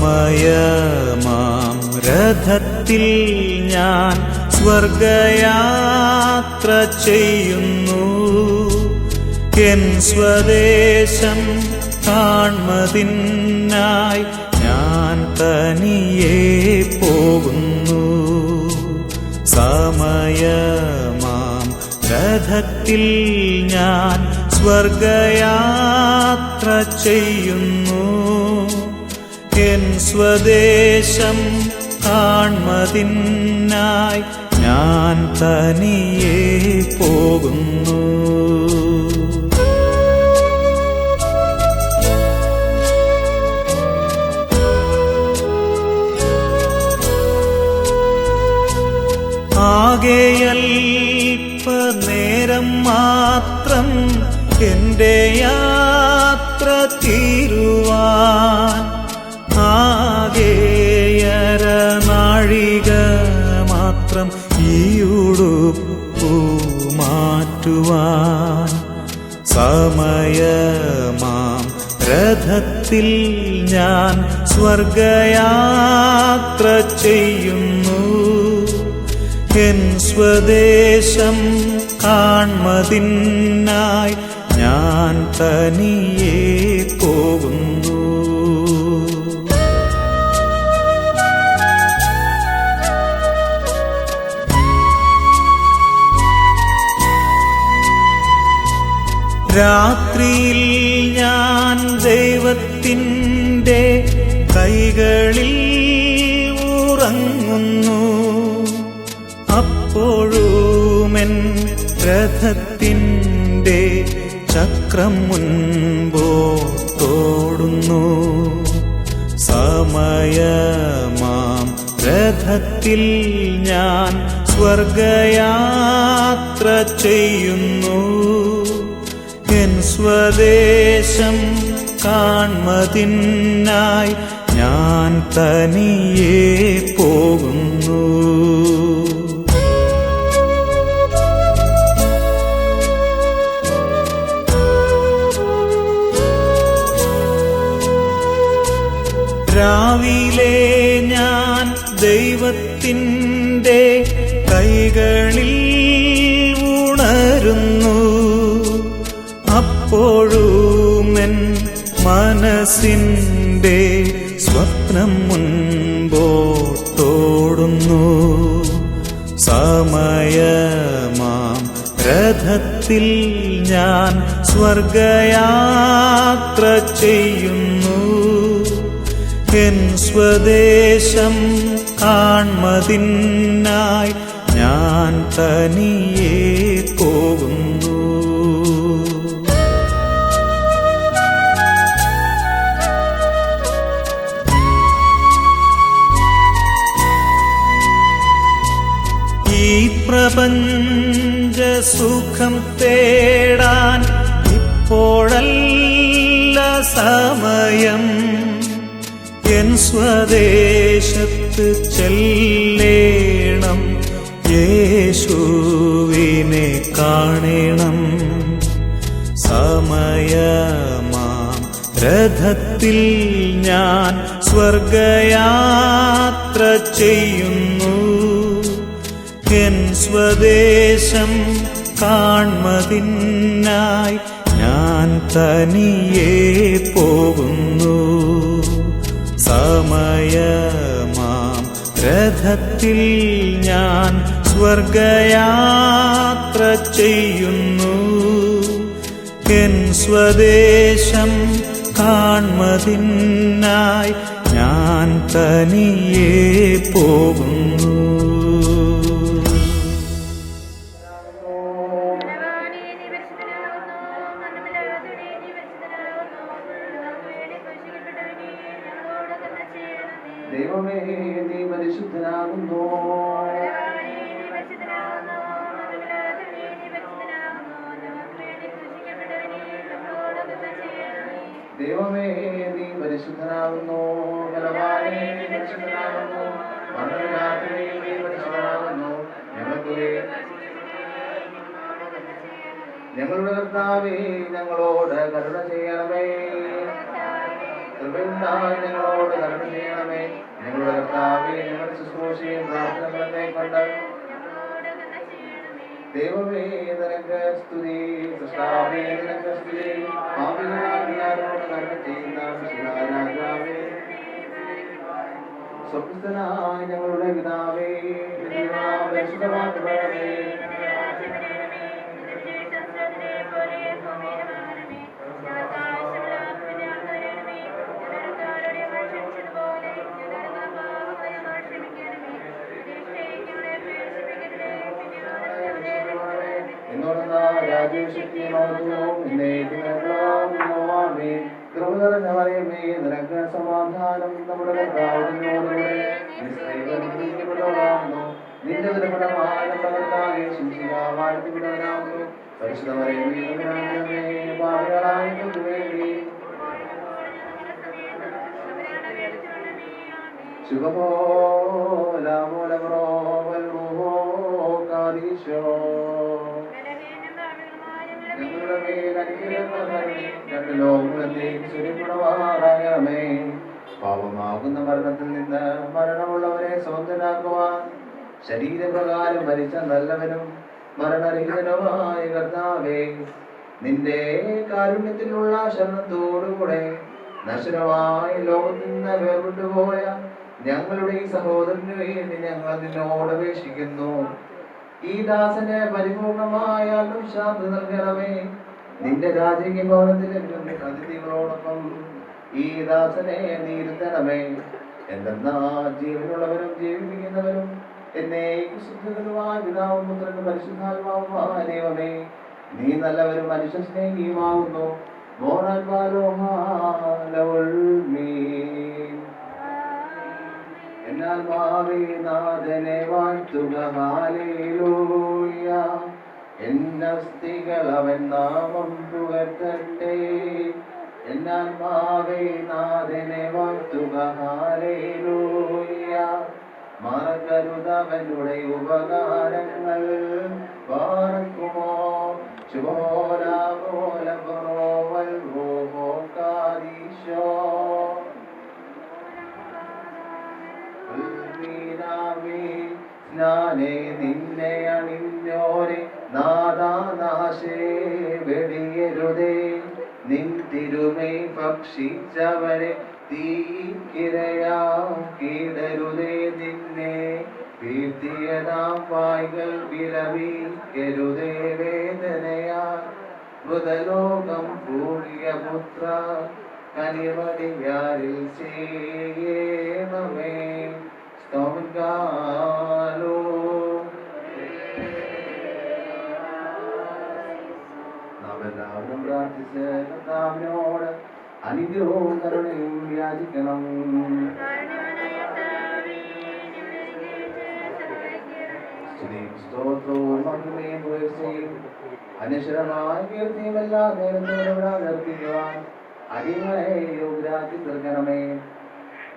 സമയമാം രഥത്തിൽ ഞാൻ സ്വർഗയാത്ര ചെയ്യുന്നു. എൻ സ്വദേശം കാൺമതിനായി ഞാൻ തനിയെ പോകുന്നു. സമയമാം രഥത്തിൽ ഞാൻ സ്വർഗയാത്ര ചെയ്യുന്നു. എൻ സ്വദേശം കാൺമതിനായി ഞാൻ തനിയെ പോകുന്നു. ആകെയൽപനേരം മാത്രം എൻ്റെ യാത്ര തീരുവാൻ, ആകെയര നാഴിക മാത്രം ഈ ഉടുപ്പു മാറ്റുവാൻ. സമയമാം രഥത്തിൽ ഞാൻ സ്വർഗയാത്ര ചെയ്യുന്നു. എൻ സ്വദേശം കാൺമതിനായി ഞാൻ തനിയെ പോകുന്നു. രാത്രിയിൽ ഞാൻ ദൈവത്തിൻ്റെ കൈകളിൽ ഉറങ്ങുന്നു. അപ്പോഴുമെൻ രഥത്തിൻ്റെ ചക്രം മുൻപോട്ടോടുന്നു. സമയമാം രഥത്തിൽ ഞാൻ സ്വർഗയാത്ര ചെയ്യുന്നു. എൻ സ്വദേശം കാൺമതിനായി ഞാൻ തനിയെ പോകുന്നു. രാവിലെ ഞാൻ ദൈവത്തിൻ്റെ കൈകളിൽ ഉണരുന്നു. അപ്പോഴുമെൻ മനസ്സിൻ്റെ സ്വപ്നം മുൻപോട്ടോടുന്നു. സമയമാം രഥത്തിൽ ഞാൻ സ്വർഗയാത്ര ചെയ്യുന്നു. എൻ സ്വദേശം കാൺമതിനായി ഞാൻ തനിയെ പോകുന്നു. സമയം എൻ സ്വദേശത്ത് ചെല്ലേണം, യേശുവിനെ കാണണം. സമയമാം രഥത്തിൽ ഞാൻ സ്വർഗയാത്ര ചെയ്യുന്നു. എൻ സ്വദേശം കാൺമതിനായി ഞാൻ തനിയെ പോകുന്നു. സമയമാം രഥത്തിൽ ഞാൻ സ്വർഗയാത്ര ചെയ്യുന്നു. എൻ സ്വദേശം കാൺമതിനായി ഞാൻ തനിയെ പോകുന്നു. ദൈവമേ, നീ പരിശുദ്ധനാകുന്നു. ദൈവമേ, നീ പരിശുദ്ധനാകുന്നു. ബലവാനേ, നീ പരിശുദ്ധനാകുന്നു. മരണരാത്രി നീ പരിശുദ്ധനാകുന്നു. ഞങ്ങളുടെ കർത്താവേ, ഞങ്ങളോട് കരുണ ചെയ്യണമേ. കൃപയുണ്ടായി ഞങ്ങളോട് കരുണ ചെയ്യണമേ. ഞങ്ങളുടെ കർത്താവേ, ഞങ്ങളുടെ ശുശ്രൂഷയും പ്രാർത്ഥനകളെ കൊണ്ട് ദൈവമേ നിനക്ക് സ്തുതി. സൃഷ്ടാവേ നിനക്ക് സ്തുതി. പാപികളാരോട് കരുണ ചെയ്യുന്ന രാജാവേ, സ്വസ്ഥനായ ഞങ്ങളുടെ പിതാവേ, പരിശുദ്ധമാക്കണമേ. നിനക്ക് സമാധാനം. നമ്മുടെ കർത്താവിനോടുകൂടെ നിന്റെ ദുരഫലമായ പകർത്താകെ ശിക്ഷിക്കാവാഴ്ത്തിവിടാനാവുന്നു. പരിശുദ്ധമറിയമേ, പാപികളായ ഞങ്ങൾക്ക് വേണ്ടി ഞങ്ങളുടെ മേൽ രണ്ട് ലോകങ്ങളെയും ചുരുക്കുണമാറാകണമേ. പാപമാകുന്ന മരണത്തിൽ നിന്ന് മരണമുള്ളവരെ സ്വതന്ത്രരാക്കുവാൻ ശരീരപ്രകാരം മരിച്ച നല്ലവനും മരണരഹിതനുമായ കർത്താവേ, നിന്റെ കാരുണ്യത്തിലുള്ള ശരണത്തോടുകൂടെ നശ്വരമായ ലോകത്തിൽ നിന്ന് വേർപെട്ടുപോയ ഞങ്ങളുടെ ഈ സഹോദരന് വേണ്ടി ഞങ്ങൾ നിന്നോട് അപേക്ഷിക്കുന്നു. ഈ ദാസന് പരിപൂർണമായ ശാന്തി നൽകണമേ. നിന്റെ രാജകീയ ഭവനത്തിലെ അതിഥികളോടൊപ്പം ഈ ദാസനെ നീ ഇരുത്തണമേ. എന്തെന്നാ ജീവനുള്ളവരും ജീവിപ്പിക്കുന്നവരും എന്നെ ശുദ്ധകളുമായ പിതാവും പുത്രനും പരിശുദ്ധാത്മാവുമായ ദൈവമേ, നീ നല്ലവരും മനുഷ്യ സ്നേഹിയുമാകുന്നു. എന്നാൽ ഭാവിനാഥനെ വാഴ്ത്തുക. ഹല്ലേലൂയ. എന്നസ്തികൾ അവൻ നാമം പുകഴ്ത്തട്ടെ. എന്നാൽ ഭാവിനാഥനെ വാഴ്ത്തുക. ഹല്ലേലൂയ. മറക്കരുതവനുടെ ഉപകാരങ്ങൾ. പാർക്കുമോ നിന്നെ അണിഞ്ഞോരെ നാദാനാശേ വെടിയരുതേ. നിൻ തിരുമൈ ഭക്ഷിച്ചവരെ തീക്കിരയാക്കിടരുതേ. നിന്നെ വീഴ്ത്തിയതാം വായ്കൾ വിലപിക്കരുതേ. വേദനയാൽ മൃതലോകം പൂഴിയ പുത്ര കനിവടിയാരിൽ ചെയ്യണമേ. സ്തോമിക്കാലോ നാം എല്ലാവരും പ്രാർത്ഥിച്ച് കർത്താവിനോട് അനുഗ്രഹവും കരുണയും യാചിക്കണം. സ്തോത്രവും മഹിമയും പുകഴ്ചയും അനശ്വരമായ കീർത്തിയും എല്ലാ നേരത്തോടെ നിർത്തിക്കുവാൻ അടിയങ്ങളെ യോഗ്യരാക്കി തീർക്കണമേ.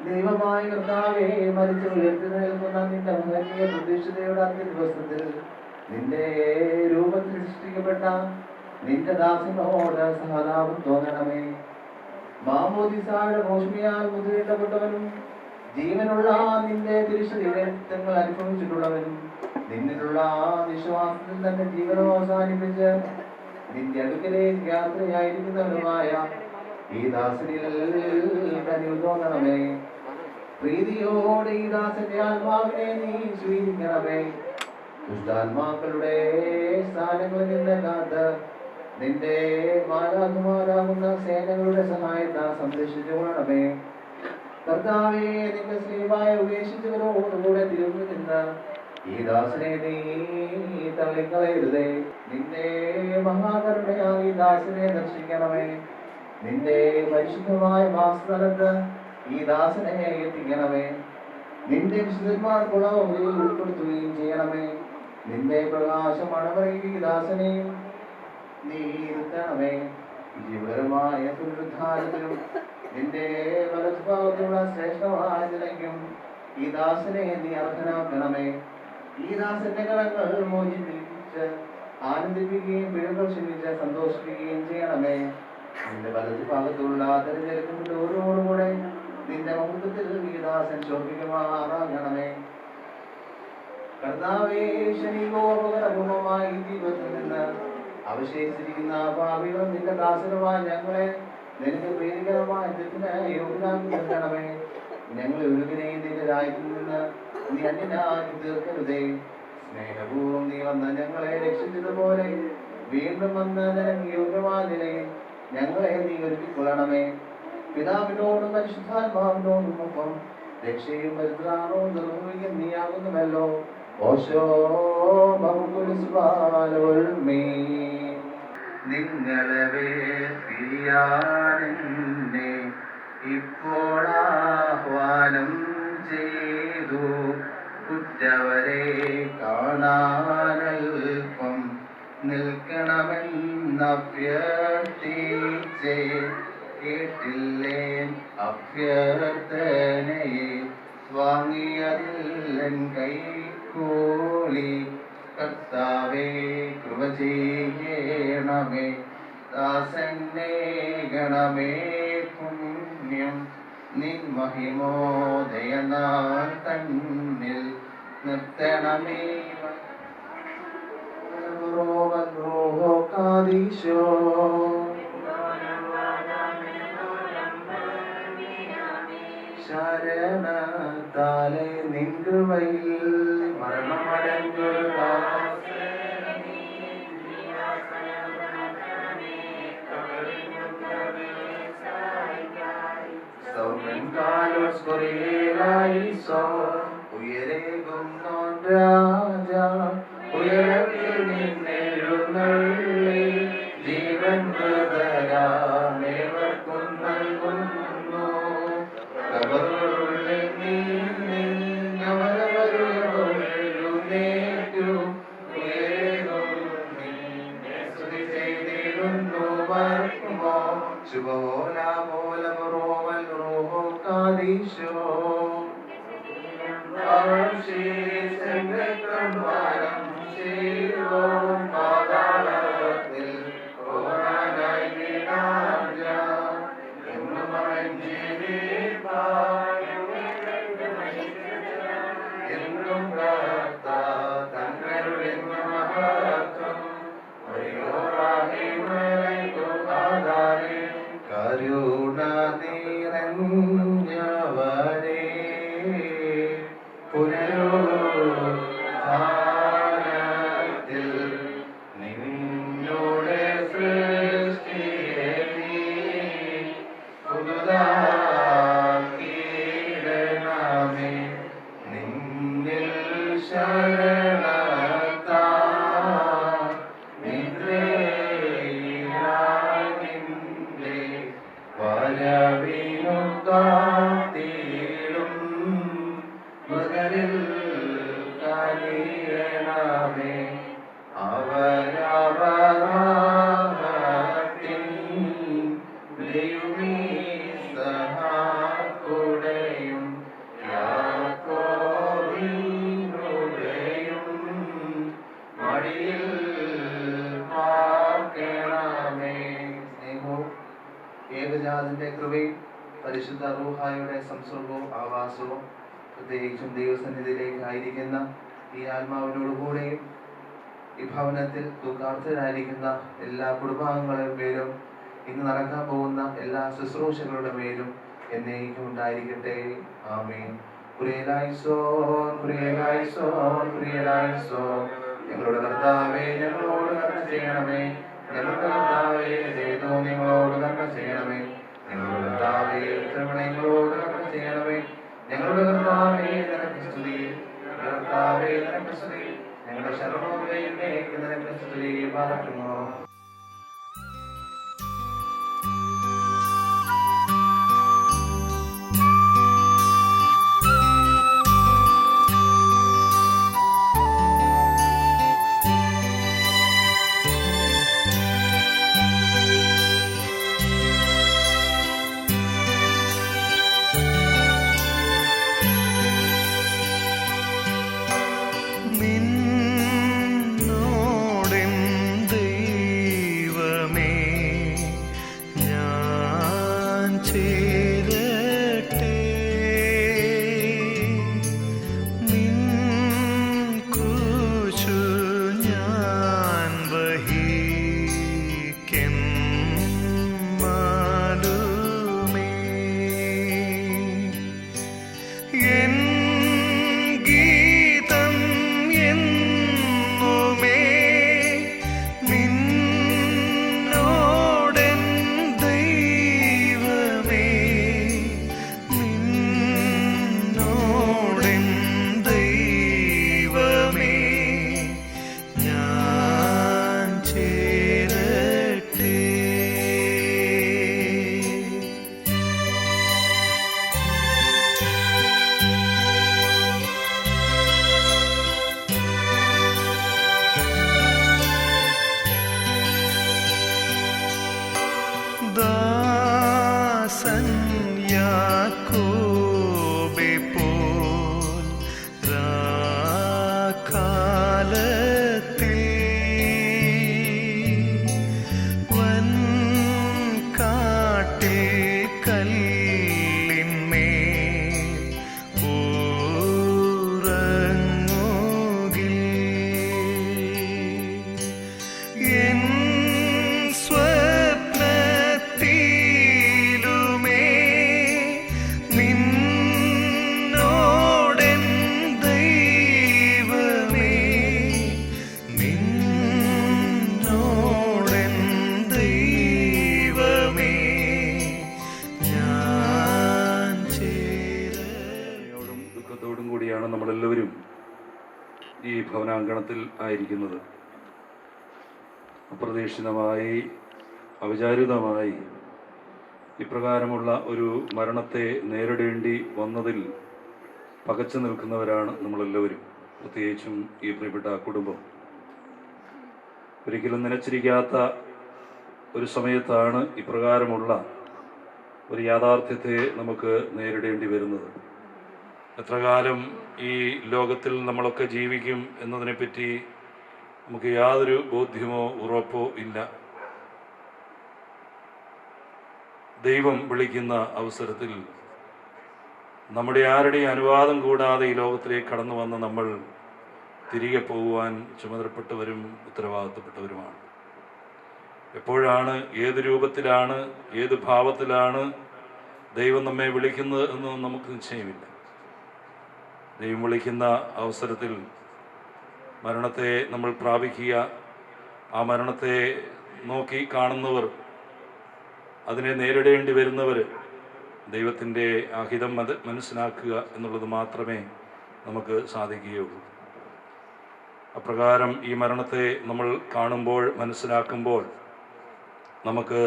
ദൈവമായ കർത്താവേ, മരിച്ചു ഉയർത്തുന്നേൽക്കുന്ന നിന്റെ മഹനീയ പ്രതീക്ഷിതയുടെ അന്ത്യ ദിവസത്തിൽ നിന്റെ രൂപത്തിൽ സൃഷ്ടിക്കപ്പെട്ട നിന്റെ ദാസനോട് സഹതാപം തോന്നണമേ. മാമോദിസായുടെ മോഷ്മിയാൽ മുദ്രയിട്ടപ്പെട്ടവനും ജീവനുള്ള നിന്റെ തിരുശരീരങ്ങൾ അനുഭവിച്ചിട്ടുള്ളവനും നിന്നിലുള്ള വിശ്വാസത്തിൽ തന്നെ ജീവനം അവസാനിപ്പിച്ച് നിന്റെ അടുക്കലേക്ക് യാത്രയായിരിക്കുന്നവനുമായ ഈ ദാസനിൽ കനിവ് തോന്നണമേ. പ്രീതിയോടെ ഈ ദാസന്റെ ആത്മാവിനെ നീ സ്വീകരിക്കണമേ. ദുഷ്ടാത്മാക്കളുടെ സ്ഥാനങ്ങളിൽ നിന്ന് കാത്ത് നിന്റെ മാലാഖമാരാകുന്ന സേനകളുടെ സഹായത്താൽ സംരക്ഷിച്ചു കൊള്ളണമേ. കർത്താവേ, നിന്റെ സ്നേഹമായ ഉപേക്ഷിച്ചവരോടുകൂടെ തിരുന്നു നിന്ന് ഈ ദാസനെ നീ തള്ളിക്കളയരുതേ. നിന്റെ മഹാകരുണയാൽ ഈ ദാസനെ ദർശിക്കണമേ. നിന്റെ പരിശുദ്ധമായ വാസസ്ഥലത്ത് ഈ ദാസനെ എത്തിക്കണമേ. നിന്റെ വിശുദ്ധന്മാർക്കുള്ള ഒന്നിൽ ഉൾപ്പെടുത്തുകയും ചെയ്യണമേ. നിന്റെ പ്രകാശം അണവറയിൽ ഈ ദാസനെയും നീ ഇരുത്തണമേ. ജീവകരമായ പുനരുദ്ധാരത്തിലും നിന്റെ വലതുഭാഗത്തുള്ള ശ്രേഷ്ഠമായ നിലയ്ക്കും ഈ ദാസനെ നീ അർഹനാക്കണമേ. ഈ ദാസന്റെ കടങ്ങൾ മോചിപ്പിച്ച് ആനന്ദിപ്പിക്കുകയും പിഴകൾ ക്ഷമിച്ച് സന്തോഷിപ്പിക്കുകയും ചെയ്യണമേ. നിന്റെ വലതുഭാഗത്തുള്ള തെരഞ്ഞെടുപ്പിനോടുകൂടെ നിന്റെ മഹത്വത്തിൽ ഈ ദാസൻ ശോഭിക്കുമാറാകണമേ. കർത്താവേ, ശനികോപകരപൂർവമായ ഈ ജീവിതത്തിൽ നിന്ന് അവശേഷിച്ചിരിക്കുന്ന ഭാവികളും നിന്റെ ദാസനുമായ ഞങ്ങളെ നിനക്ക് പ്രീതികരമായ തെറ്റിന് യോഗ്യരാക്കി തീർക്കണമേ. ഞങ്ങളെ ഒരുവിനെയും നിന്റെ രാജ്യത്തിൽ നിന്ന് നീ അന്യനാക്കി തീർക്കരുതേ. സ്നേഹപൂർവ്വം നീ വന്ന് ഞങ്ങളെ രക്ഷിച്ചതുപോലെ വീണ്ടും വന്ന് നിനക്ക് യോഗ്യമായ നിലയിൽ ഞങ്ങളെ നീ ഒരുക്കിക്കൊള്ളണമേ. പിതാവിനോടും പരിശുദ്ധാത്മാവിനോടും ഒപ്പം രക്ഷയും പരിത്രാണവും നിർവഹിക്കും നീയാകുന്നുവല്ലോ. ഓശോ നിങ്ങളെ വേർപിരിയാനെന്നെ ഇപ്പോൾ ആഹ്വാനം ചെയ്തു. കുറ്റവരെ കാണാനൽപ്പം നിൽക്കണമെന്നഭ്യർത്ഥിച്ചേ. കേട്ടില്ലേ അഭ്യർത്ഥനയെ വാങ്ങിയതില്ലൻ കൈക്കൂലി. കർത്താവേ, കൃപ ചെയ്യണമേ. ദാസനെ ഗണമേ പുണ്യം. നിൻ മഹിമോദയനാൾ തന്നിൽ നിർത്തണമേ. ശരണത്താലെ നിൻ കൃപയിൽ മരണമടങ്ങുക. ഉയരേകും രാജ ഉയരത്തിൽ നിന്നെഴുന്നള്ളി ജീവൻ ഹൃദയമേവർക്കും നൽകുന്നു. കബറുകളിൽ നിന്നവരെഴുന്നേറ്റു ഉയരേകും നിന്നെ സ്തുതി ചെയ്തിടുന്നു. വർക്കുമോ ശുഭോലാമോലമറോവൽ റോഹോ കാദീശോ. പാതാളത്തിൽ പോകാനായി എന്നും തങ്ങളുടെ മഹത്വം കരുണ നിറഞ്ഞവരേ പുനരോ ഏകജാതന്റെ കൃപയും പരിശുദ്ധ റൂഹായുടെ സംസർഗവും ആവാസവും പ്രത്യേകിച്ചും ദൈവസന്നിധിയിലേക്ക് ആയിരിക്കുന്ന ഈ ആത്മാവിനോടുകൂടെയും ഈ ഭവനത്തിൽ ദുഃഖാർത്ഥരായിരിക്കുന്ന എല്ലാ കുടുംബാംഗങ്ങളുടെ മേലും ഇന്ന് നടക്കാൻ പോകുന്ന എല്ലാ ശുശ്രൂഷകളുടെ മേലും എന്നേക്കും ഉണ്ടായിരിക്കട്ടെ. ആമേൻ. കുരിയലായിസോൻ കുരിയലായിസോൻ കുരിയലായിസോൻ. ഞങ്ങളുടെ കർത്താവേ ഞങ്ങളോട് കരുണ ചെയ്യണമേ. ഞങ്ങളുടെ കർത്താവേ ദയതോ നിങ്ങളോട് കരുണ ചെയ്യണമേ. ഞങ്ങളുടെ കർത്താവേ ഞങ്ങളോട് കരുണ ചെയ്യണമേ. ഞങ്ങളുടെ കർത്താവേ നിനക്ക് സ്തുതി. ഞങ്ങളുടെ കർത്താവേ നിനക്ക് സ്തുതി. ഞങ്ങളുടെ ശരണമേ നിനക്ക് സ്തുതി. പാർക്കുന്നു. നമ്മളെല്ലാവരും ഈ ഭവനാങ്കണത്തിൽ ആയിരിക്കുന്നത്. അപ്രതീക്ഷിതമായി അവിചാരിതമായി ഇപ്രകാരമുള്ള ഒരു മരണത്തെ നേരിടേണ്ടി വന്നതിൽ പകച്ചു നിൽക്കുന്നവരാണ് നമ്മളെല്ലാവരും. പ്രത്യേകിച്ചും ഈ പ്രിയപ്പെട്ട കുടുംബം ഒരിക്കലും നനച്ചിരിക്കാത്ത ഒരു സമയത്താണ് ഇപ്രകാരമുള്ള ഒരു യാഥാർത്ഥ്യത്തെ നമുക്ക് നേരിടേണ്ടി വരുന്നത്. എത്ര കാലം ഈ ലോകത്തിൽ നമ്മളൊക്കെ ജീവിക്കും എന്നതിനെപ്പറ്റി നമുക്ക് യാതൊരു ബോധ്യമോ ഉറപ്പോ ഇല്ല. ദൈവം വിളിക്കുന്ന അവസരത്തിൽ നമ്മുടെ ആരുടെയും അനുവാദം കൂടാതെ ഈ ലോകത്തിലേക്ക് കടന്നു വന്ന നമ്മൾ തിരികെ പോകുവാൻ ചുമതലപ്പെട്ടവരും ഉത്തരവാദിത്തപ്പെട്ടവരുമാണ്. എപ്പോഴാണ്, ഏത് രൂപത്തിലാണ്, ഏത് ഭാവത്തിലാണ് ദൈവം നമ്മെ വിളിക്കുന്നത് എന്ന് നമുക്ക് നിശ്ചയമില്ല. ദൈവം വിളിക്കുന്ന അവസരത്തിൽ മരണത്തെ നമ്മൾ പ്രാപിക്കുക, ആ മരണത്തെ നോക്കി കാണുന്നവർ, അതിനെ നേരിടേണ്ടി വരുന്നവർ ദൈവത്തിൻ്റെ ആ ഹിതം മനസ്സിലാക്കുക എന്നുള്ളത് മാത്രമേ നമുക്ക് സാധിക്കുകയുള്ളൂ. അപ്രകാരം ഈ മരണത്തെ നമ്മൾ കാണുമ്പോൾ, മനസ്സിലാക്കുമ്പോൾ നമുക്ക്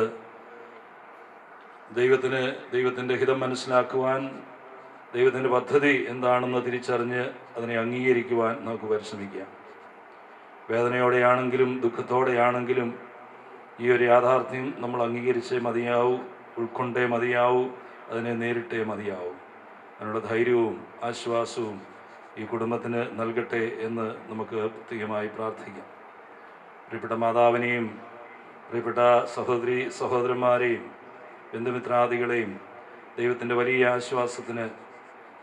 ദൈവത്തിൻ്റെ ഹിതം മനസ്സിലാക്കുവാൻ, ദൈവത്തിൻ്റെ പദ്ധതി എന്താണെന്ന് തിരിച്ചറിഞ്ഞ് അതിനെ അംഗീകരിക്കുവാൻ നമുക്ക് പരിശ്രമിക്കാം. വേദനയോടെയാണെങ്കിലും ദുഃഖത്തോടെയാണെങ്കിലും ഈ ഒരു യാഥാർത്ഥ്യം നമ്മൾ അംഗീകരിച്ചേ മതിയാവൂ, ഉൾക്കൊണ്ടേ മതിയാവൂ, അതിനെ നേരിട്ടേ മതിയാവൂ. അതിനുള്ള ധൈര്യവും ആശ്വാസവും ഈ കുടുംബത്തിന് നൽകട്ടെ എന്ന് നമുക്ക് പ്രത്യേകമായി പ്രാർത്ഥിക്കാം. പ്രിയപ്പെട്ട മാതാവിനെയും പ്രിയപ്പെട്ട സഹോദരന്മാരെയും ബന്ധുമിത്രാദികളെയും ദൈവത്തിൻ്റെ വലിയ ആശ്വാസത്തിന്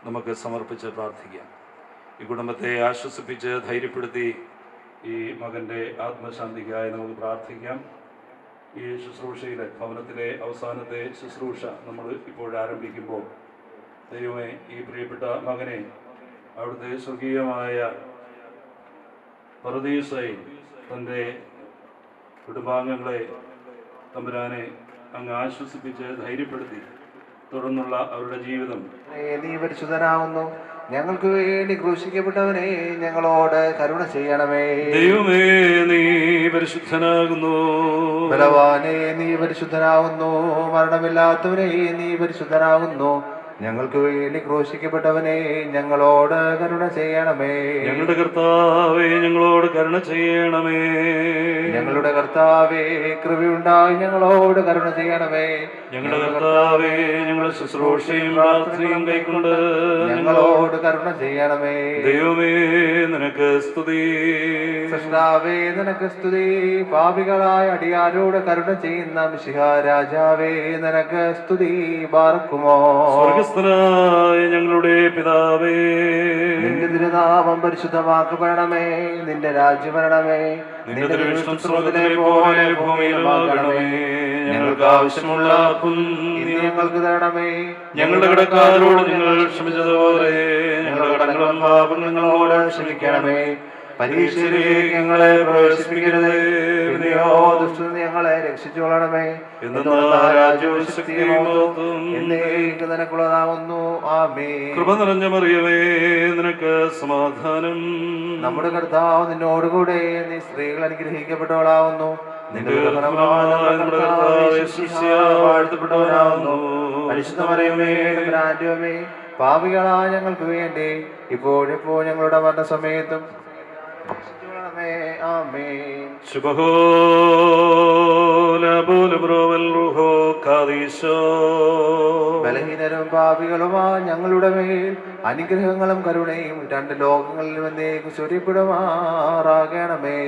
നമുക്ക് സമർപ്പിച്ച് പ്രാർത്ഥിക്കാം. ഈ കുടുംബത്തെ ആശ്വസിപ്പിച്ച് ധൈര്യപ്പെടുത്തി ഈ മകൻ്റെ ആത്മശാന്തിക്കായി നമുക്ക് പ്രാർത്ഥിക്കാം. ഈ ശുശ്രൂഷയിലെ ഭവനത്തിലെ അവസാനത്തെ ശുശ്രൂഷ നമ്മൾ ഇപ്പോൾ ആരംഭിക്കുമ്പോൾ ദൈവമേ, ഈ പ്രിയപ്പെട്ട മകനെ അവിടുത്തെ സ്വർഗീയമായ പറുദീസയിൽ തൻ്റെ കുടുംബാംഗങ്ങളെ തമ്പുരാനെ അങ്ങ് ആശ്വസിപ്പിച്ച് ധൈര്യപ്പെടുത്തി തുടർന്നുള്ള അവരുടെ ജീവിതം നീ പരിശുദ്ധനാവുന്നു. ഞങ്ങൾക്ക് വേണ്ടി ക്രൂശിക്കപ്പെട്ടവനെ ഞങ്ങളോട് കരുണ ചെയ്യണമേ. ദൈവമേ, നീ പരിശുദ്ധനാകുന്നു. ബലവാനെ, നീ പരിശുദ്ധനാവുന്നു. മരണമില്ലാത്തവനെ, നീ പരിശുദ്ധനാകുന്നു. ഞങ്ങൾക്ക് വേണ്ടി ക്രൂശിക്കപ്പെട്ടവനെ ഞങ്ങളോട് കരുണ ചെയ്യണമേ. ഞങ്ങളുടെ കർത്താവേ, ഞങ്ങളോട് കരുണ ചെയ്യണമേ. ഞങ്ങളുടെ കർത്താവേ, കൃപയുണ്ടായി ഞങ്ങളോട് കരുണ ചെയ്യണമേ. ഞങ്ങളുടെ കർത്താവേ, ഞങ്ങളുടെ ശുശ്രൂഷയും പ്രാർത്ഥനയും കൈക്കൊണ്ട് ഞങ്ങളോട് കരുണ ചെയ്യണമേ. ദൈവമേ, നിനക്ക് സ്തുതി. സൃഷ്ടാവേ, നിനക്ക് സ്തുതി. പാപികളായ അടിയാരോട് കരുണ ചെയ്യുന്ന മിശിഹാ രാജാവേ, നിനക്ക് സ്തുതി. ബാർക്കുമോ. സ്വർഗസ്ഥനായ ഞങ്ങളുടെ പിതാവേ, നിന്റെ തിരുനാമം പരിശുദ്ധമാക്കപ്പെടണമേ. നിന്റെ രാജ്യം വരണമേ. നിന്റെ തിരുവിഷ്ടം സ്വർഗ്ഗത്തിലെ പോലെ ഭൂമിയിലുമാകണമേ. ഞങ്ങൾക്ക് ആവശ്യമുള്ള ഇന്ന് ഞങ്ങൾക്ക് തരണമേ. ഞങ്ങളുടെ കടക്കാരോട് ഞങ്ങൾ ക്ഷമിച്ചതുപോലെ ഞങ്ങളുടെ കടങ്ങളും പാപങ്ങളും ഞങ്ങളോട് ക്ഷമിക്കണമേ. പരീക്ഷയിലേക്ക് ഞങ്ങളെ പ്രവേശിപ്പിക്കരുത്. പിന്നെയോ ദുഷ്ടനിൽ നിന്ന് ഞങ്ങളെ രക്ഷിച്ചുകൊള്ളണമേ. എന്നേക്കും നിനക്കുള്ളതാവുന്നു. ആമേൻ. കൃപ നിറഞ്ഞ മറിയമേ, നിനക്ക് സമാധാനം. നമ്മുടെ കർത്താവ് നിന്നോടുകൂടെ, നീ സ്ത്രീകൾ അനുഗ്രഹിക്കപ്പെട്ടവളാവുന്നു. വാഴ്ത്തപ്പെട്ടവനാവുന്നു. പരിശുദ്ധ മറിയമേ, തമ്പുരാന്റമ്മേ, പാപികളായ ഞങ്ങൾക്ക് വേണ്ടി ഇപ്പോഴിപ്പോ ഞങ്ങളുടെ മരണസമയത്തും ബലഹീനരും പാപികളുമാ ഞങ്ങളുടെ മേൽ അനുഗ്രഹങ്ങളും കരുണയും രണ്ട് ലോകങ്ങളിലും എന്നേക്കും ചൊരിയപ്പെടുമാറാകണമേ.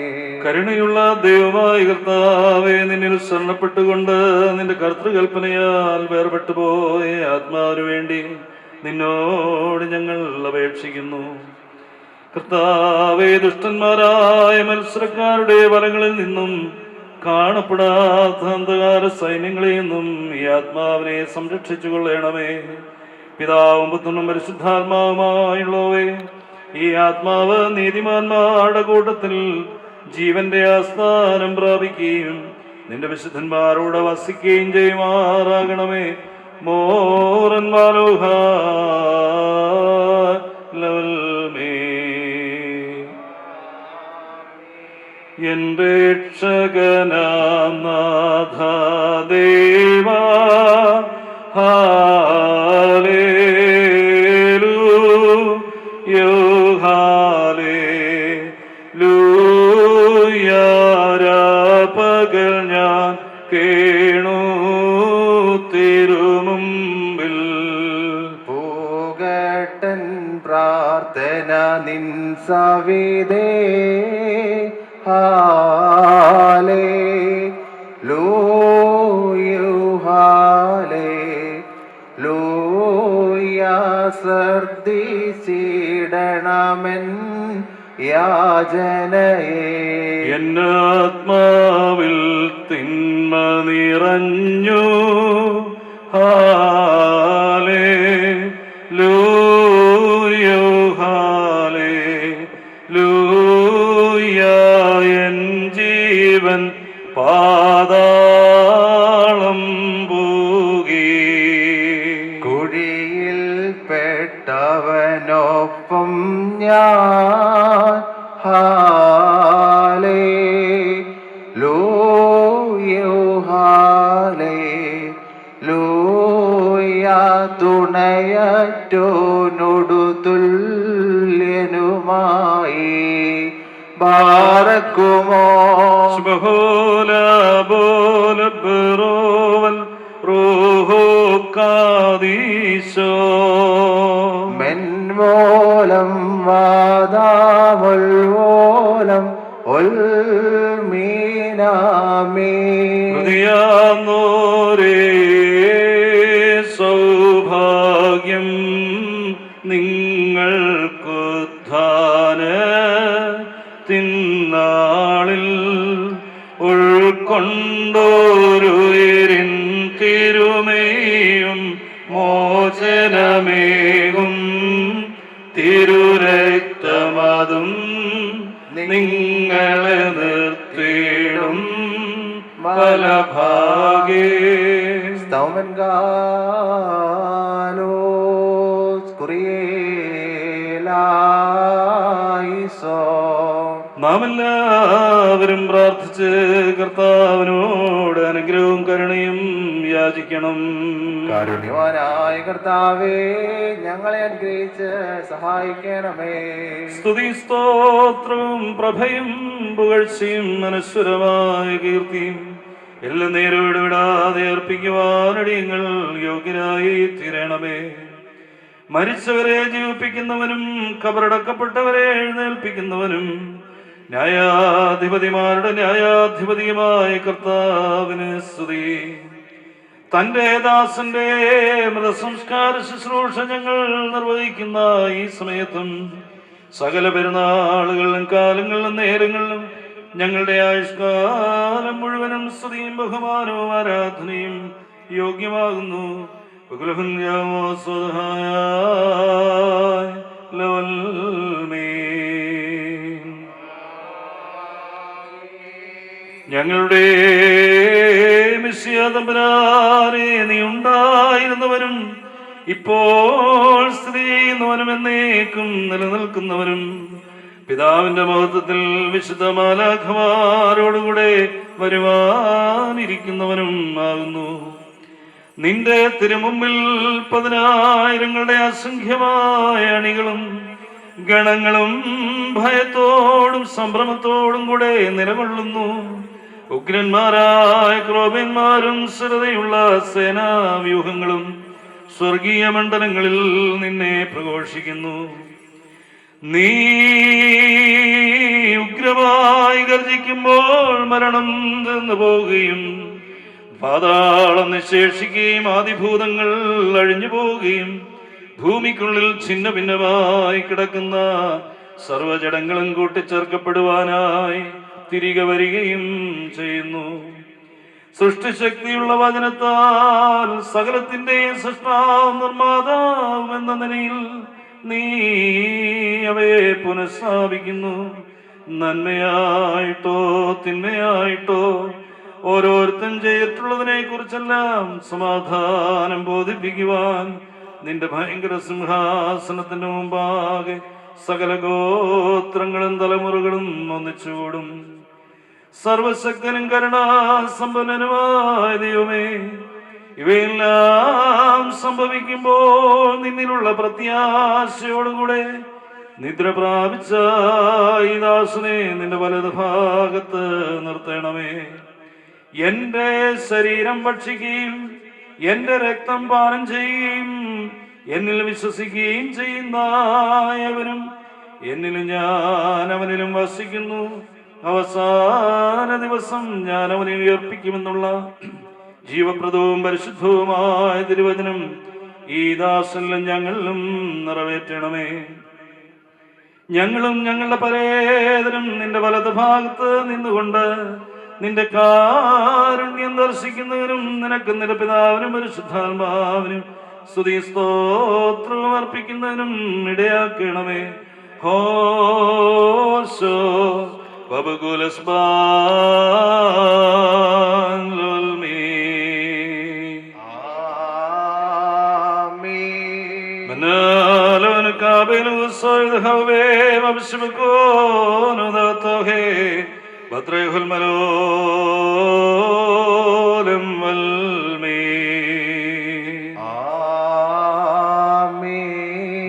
കരുണയുള്ള ദൈവമായ കർത്താവേ, നിന്നിൽ ശരണപ്പെട്ടുകൊണ്ട് നിന്റെ കർത്തൃകൽപ്പനയാൽ വേർപെട്ടു പോയ ആത്മാവിനു വേണ്ടി നിന്നോട് ഞങ്ങൾ അപേക്ഷിക്കുന്നു. കർത്താവേ, ദുഷ്ടന്മാരായ മത്സരക്കാരുടെ വലങ്ങളിൽ നിന്നും കാണപ്പെടാത്ത അന്ധകാര സൈന്യങ്ങളിൽ നിന്നും ഈ ആത്മാവിനെ സംരക്ഷിച്ചു കൊള്ളണമേ. പിതാവും പുത്രനും പരിശുദ്ധാത്മാവുമായുള്ളവേ, ഈ ആത്മാവ് നീതിമാന്മാരുടെ കൂട്ടത്തിൽ ജീവന്റെ ആസ്ഥാനം പ്രാപിക്കുകയും നിന്റെ വിശുദ്ധന്മാരോട് വസിക്കുകയും ചെയ്യുമാറാകണമേ. മോറൻ വാലോഹ ലവൽമേ. എന്റെ രക്ഷകനാം നാഥ ദേവാ, ഹാലേലൂയ ഹാലേലൂയ. പകൽ ഞാൻ കേണു തിരുമുമ്പിൽ. പോകട്ടൻ പ്രാർത്ഥന നിൻ സവിധേ. Hallelujah hallelujah. ശ്രദ്ധിച്ചിടണമെൻ യാചനയെ. എന്നാത്മാവിൽ തിന്മ നിറഞ്ഞു. Hallelujah hallelujah. എൻ ജീവൻ പാതാളം പൂകി. കുഴിയിൽ പെട്ടവനൊപ്പം ഞാൻ. Hallelujah hallelujah. തുണയറ്റോനോടു തുല്യനുമായി ബാറക്കുമോ. സുബ്ഹാന ബോല ബറോവൽ റൂഹോ ഖാദീശോ. മെൻവോലം വാദാമുൽവോലം ഉൽമീനാമീ. ഹൃദയാനോരേ ചെയ്യും മോചനമേകും തിരുരക്തമതും നിങ്ങളെ നിർത്തിയിടും ഫലഭാഗേ. സ്തൗമൻ ഗാലോസ് കുറിയേലായിസോ. നാം എല്ലാവരും പ്രാർത്ഥിച്ച് കർത്താവിനോട് അനുഗ്രഹവും കരുണയും യാചിക്കണം. കാരുണ്യവാനായ കർത്താവേ, ഞങ്ങളെ അനുഗ്രഹിച്ച് സഹായിക്കണമേ. സ്തുതി സ്തോത്രവും പ്രഭയും പുകഴ്ചയും അനശ്വരമായ കീർത്തിയും എല്ലാ നേരം ഇടവിടാതെ അർപ്പിക്കുവാനടിയങ്ങൾ യോഗ്യരായി തീരണമേ. മരിച്ചവരെ ജീവിപ്പിക്കുന്നവനും കബറടക്കപ്പെട്ടവരെ എഴുന്നേൽപ്പിക്കുന്നവനും ന്യായാധിപതിമാരുടെ ന്യായാധിപതിയുമായ കർത്താവിന് സ്തുതി. തന്റെ ദാസന്റെ മൃതസംസ്കാര ശുശ്രൂഷ ഞങ്ങൾ നിർവഹിക്കുന്ന ഈ സമയത്തും സകല പെരുന്നാളുകളിലും കാലങ്ങളിലും നേരങ്ങളിലും ഞങ്ങളുടെ ആയുഷ്കാലം മുഴുവനും സ്തുതിയും ബഹുമാനവും ആരാധനയും യോഗ്യമാകുന്നു. ഞങ്ങളുടെ മിശിഹാ തമ്പുരാനെ, നീ ഉണ്ടായിരുന്നവനും ഇപ്പോൾ സ്ഥിതി ചെയ്യുന്നവനും എന്നേക്കും നിലനിൽക്കുന്നവനും പിതാവിന്റെ മഹത്വത്തിൽ വിശുദ്ധ മാലാഖമാരോടുകൂടെ വരുവാനിരിക്കുന്നവനും ആകുന്നു. നിന്റെ തിരുമുമ്പിൽ 10,000 അസംഖ്യമായ അണികളും ഗണങ്ങളും ഭയത്തോടും സംഭ്രമത്തോടും കൂടെ നിലകൊള്ളുന്നു. ഉഗ്രന്മാരായ ക്രോബന്മാരും സ്ഥിരതയുള്ള സേനാവ്യൂഹങ്ങളും സ്വർഗീയ മണ്ഡലങ്ങളിൽ നിന്നെ പ്രഘോഷിക്കുന്നു. നീ ഉഗ്രമായി ഗർജിക്കുമ്പോൾ മരണം തിന്നു പോവുകയും പാതാളം നിശേഷിക്കുകയും ആദിഭൂതങ്ങൾ അഴിഞ്ഞു പോവുകയും ഭൂമിക്കുള്ളിൽ ഛിന്ന ഭിന്നമായി കിടക്കുന്ന സർവജടങ്ങളും കൂട്ടിച്ചേർക്കപ്പെടുവാനായി തിരികെ വരികയും ചെയ്യുന്നു. സൃഷ്ടിശക്തിയുള്ള വചനത്താൽ സകലത്തിന്റെയും സൃഷ്ടാവും നിർമ്മാതാവും എന്ന നിലയിൽ നീ അവയെ പുനഃസ്ഥാപിക്കുന്നു. നന്മയായിട്ടോ തിന്മയായിട്ടോ ഓരോരുത്തൻ ചെയ്തിട്ടുള്ളതിനെ കുറിച്ചെല്ലാം സമാധാനം ബോധിപ്പിക്കുവാൻ നിന്റെ ഭയങ്കര സിംഹാസനത്തിന്റെ മുമ്പാകെ സകല ഗോത്രങ്ങളും തലമുറകളും ഒന്നിച്ചുകൂടും. സർവശക്തനും കരുണാസമ്പന്നനുമായ ദൈവമേ, ഇവയെല്ലാം സംഭവിക്കുമ്പോൾ നിന്നിലുള്ള പ്രത്യാശയോടുകൂടെ നിദ്ര പ്രാപിച്ച ഈ ദാസനെ നിന്റെ വലത് ഭാഗത്ത് നിർത്തണമേ. എന്റെ ശരീരം ഭക്ഷിക്കുകയും എന്റെ രക്തം പാനം ചെയ്യുകയും എന്നിൽ വിശ്വസിക്കുകയും ചെയ്യുന്നവനും എന്നിലും ഞാൻ അവനിലും വസിക്കുന്നു. അവസാന ദിവസം ഞാൻ അവനെ ഉയർപ്പിക്കുമെന്നുള്ള ജീവപ്രദവും പരിശുദ്ധവുമായ തിരുവചനം ഈ ദാസനിലും ഞങ്ങളിലും നിറവേറ്റണമേ. ഞങ്ങളും ഞങ്ങളുടെ പരേതരും നിന്റെ വലത് ഭാഗത്ത് നിന്നുകൊണ്ട് നിന്റെ കാരുണ്യം ദർശിക്കുന്നവരും നിനക്ക് നിന്റെ പിതാവിനും പരിശുദ്ധാത്മാവിനും സ്തുതി സ്തോത്രവും അർപ്പിക്കുന്നതിനും ഇടയാക്കണമേ. ഹോശോ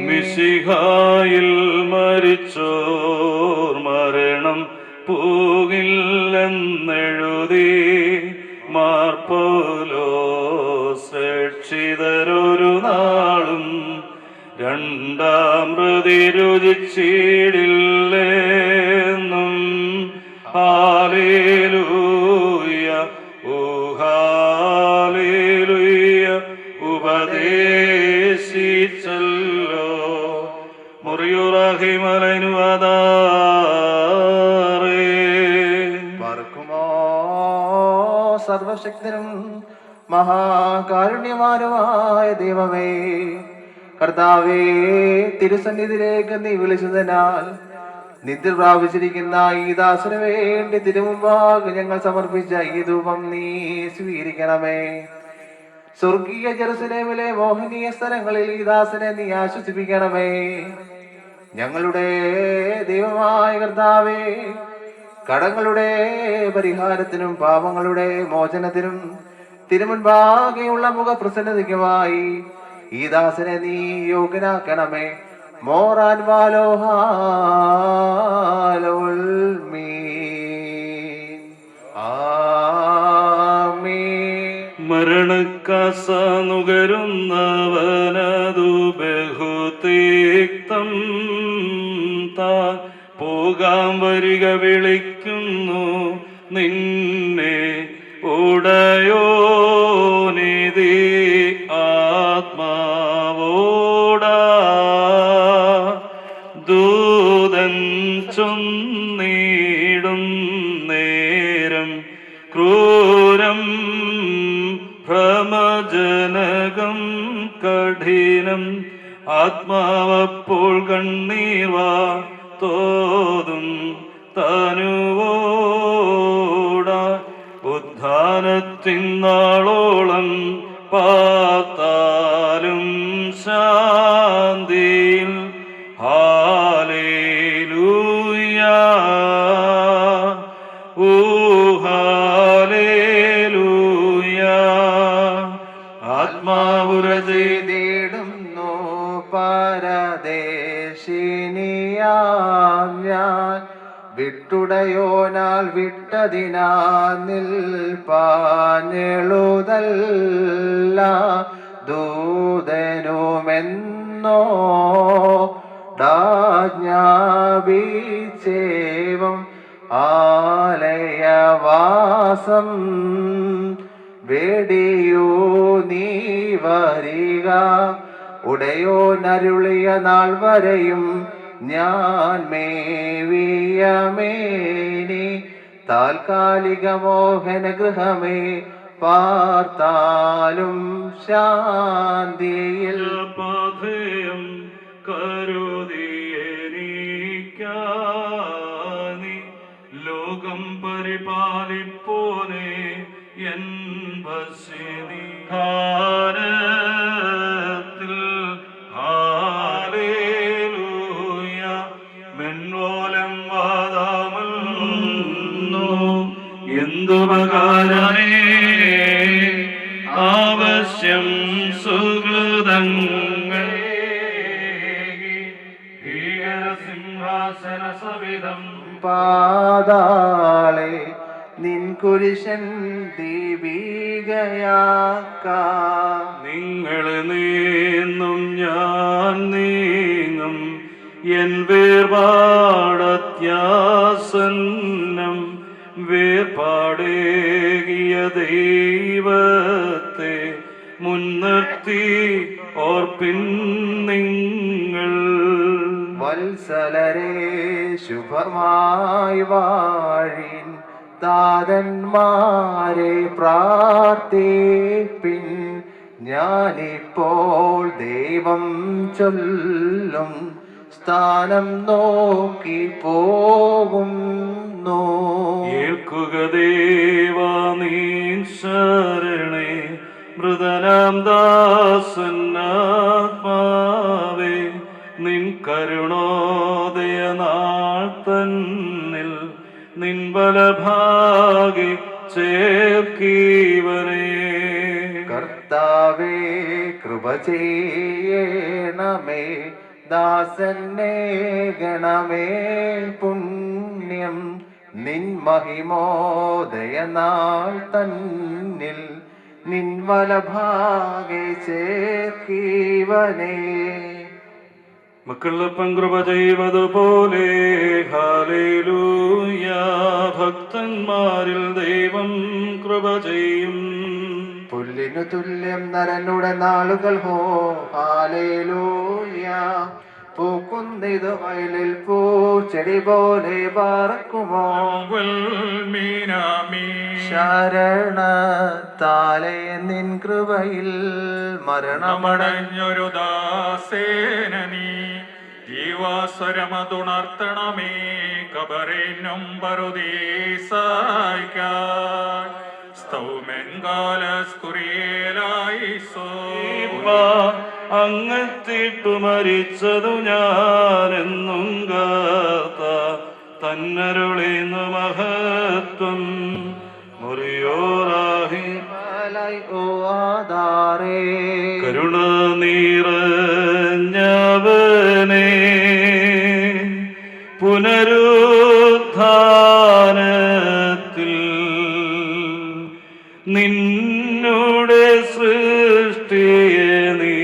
മിശിഹായിൽ മരിച്ചോർ മരണം പോകില്ലെന്നെഴുതി മാർപ്പോലോസ് രക്ഷിതരൊരു നാളും രണ്ടാം പ്രതി രുചിച്ചിടില്ലെന്നും ഹാലേലൂയ ഓ ഹാലേലൂയ ഉപദേശിച്ചല്ലോ മുറിയുറഹിമലനുവാദാറേ. സർവശക്തനും മഹാകാരുണ്യവാനുമായ ദൈവമേ, കർത്താവേ, തിരുസന്നിധിയിലേക്ക് നീ വിളിച്ചതിനാൽ നിദ്ര പ്രാപിച്ചിരിക്കുന്ന ഈ ദാസന് വേണ്ടി തിരുമുമ്പാകെ ഞങ്ങൾ സമർപ്പിച്ച ഈ ധൂപം നീ സ്വീകരിക്കണമേ. സ്വർഗീയ ജെറുസലേമിലെ മോഹനീയ സ്ഥലങ്ങളിൽ ഈ ദാസനെ നീ ആശ്വസിപ്പിക്കണമേ. ഞങ്ങളുടെ ദൈവമായ കർത്താവേ, കടങ്ങളുടെ പരിഹാരത്തിനും പാപങ്ങളുടെ മോചനത്തിനും തിരുമുൻപാകെയുള്ള മുഖപ്രസന്നതയ്ക്കുമായി ഈ ദാസനെ നീ യോഗ്യനാക്കണമേ. മോറാൻ മരണക്കാസ നുകരുന്നവനതു ബഹുതീക്തം താൻ പോകാൻ വരിക വിളിക്കുന്നു നിന്നെ ഉടയോനിധി ആത്മാവോടാ ദൂതൻ ചൊന്നിടും നേരം ക്രൂരം ഭ്രമജനകം കഠിനം ആത്മാവപ്പോൾ കണ്ണീർവാ തോതും തനുവോടാ ഉദ്ധാനത്തിൻ നാളോളം പാത്താലും ശാന്തിയിൽ ഹാലേലൂയ ഓ ഹാലേലൂയ. ആത്മാവുരതേടുന്നു പരദേശിനിയാം ഞാൻ, വിട്ടുടയോനാൽ വിട്ടതിനാ നിൽപ്പാനെഴുതല്ല ദൂതനുമെന്നോ ഡാജ്ഞാപിച്ചേവം ആലയവാസം വേടിയോ നീ വരിക. ഉടയോ നരുളിയ നാൾ വരെയും ഞാൻ മേവിയമേനി താൽക്കാലിക മോഹന ഗൃഹമേ പാർത്താലും ശാന്തിയിൽ പാഥേയം കരുതിയെനിക്കാനി ലോകം പരിപാലിപ്പോനെ എൻ ഭസ്യനിധാനത്തിൽ ഹാലേലൂയ. മെൻവോലം വാദാമല്ലോ എന്തുപകാരമേ ആവശ്യം സുഹൃതങ്ങൾ ഭീകരസിംഹാസന സവിധം പാതാളെ നിൻ കുരിശൻ ദീപികയാക്ക. നിങ്ങൾ നീങ്ങും ഞാൻ നീങ്ങും എൻ വേർപാടത്യാസന്നം വേർപാടേകിയ ദൈവത്തെ മുൻനിർത്തി ഓർപ്പിൻ നിങ്ങൾ. വത്സലരെ ശുഭമായി വാഴിൻ താതന്മാരെ പ്രാർത്ഥിപ്പിൻ. ഞാനിപ്പോൾ ദൈവം ചൊല്ലും സ്ഥാനം നോക്കി പോകുന്നു. ഏൽക്കുക ദേവാ നീ ശരണേ മൃദനാം ദാസനാത്മാവേ നിൻ കരുണോദയ നാൾ തന്നിൽ നിൻ ബലഭാഗി ചേർക്കീവനേ. കർത്താവേ കൃപ ചെയ്യണമേ, ദാസനെ ഗണമേ പുണ്യം. നിൻ മഹിമോദയ നാൾ തന്നിൽ നിൻ വലഭാഗെ ചേർക്കീവനേ. മക്കളപ്പം കൃപ ചെയ്വതുപോലെ ഹാലേലൂയ. ഭക്തന്മാരിൽ ദൈവം കൃപ ചെയ്യും. പുല്ലിനു തുല്യം നരനുടെ നാളുകൾ ഹോ ഹാലേലൂയ. പൂക്കുന്നിതു വയലിൽ പൂച്ചെടി പോലെ പറക്കുമോ ശരണത്താലെ നിൻ കൃപയിൽ മരണമടഞ്ഞൊരു ദാസേന നീ ജീവാസ്വരമതുണർത്തണമേ കബറിനും പറുദീസായിക്കാൻ സ്തൗമെങ്കാലസ്കുറിയേലായി അങ്ങത്തിട്ടു മരിച്ചതു ഞാനെന്നും കാത്ത തന്നരുളിന്നു മഹത്വം മുറിയോറാഹി ഓ ആധാരേ കരുണ നിറഞ്ഞവനേ പുനരുത്ഥാനത്തിൽ നിന്നുടെ സൃഷ്ടിയെ നീ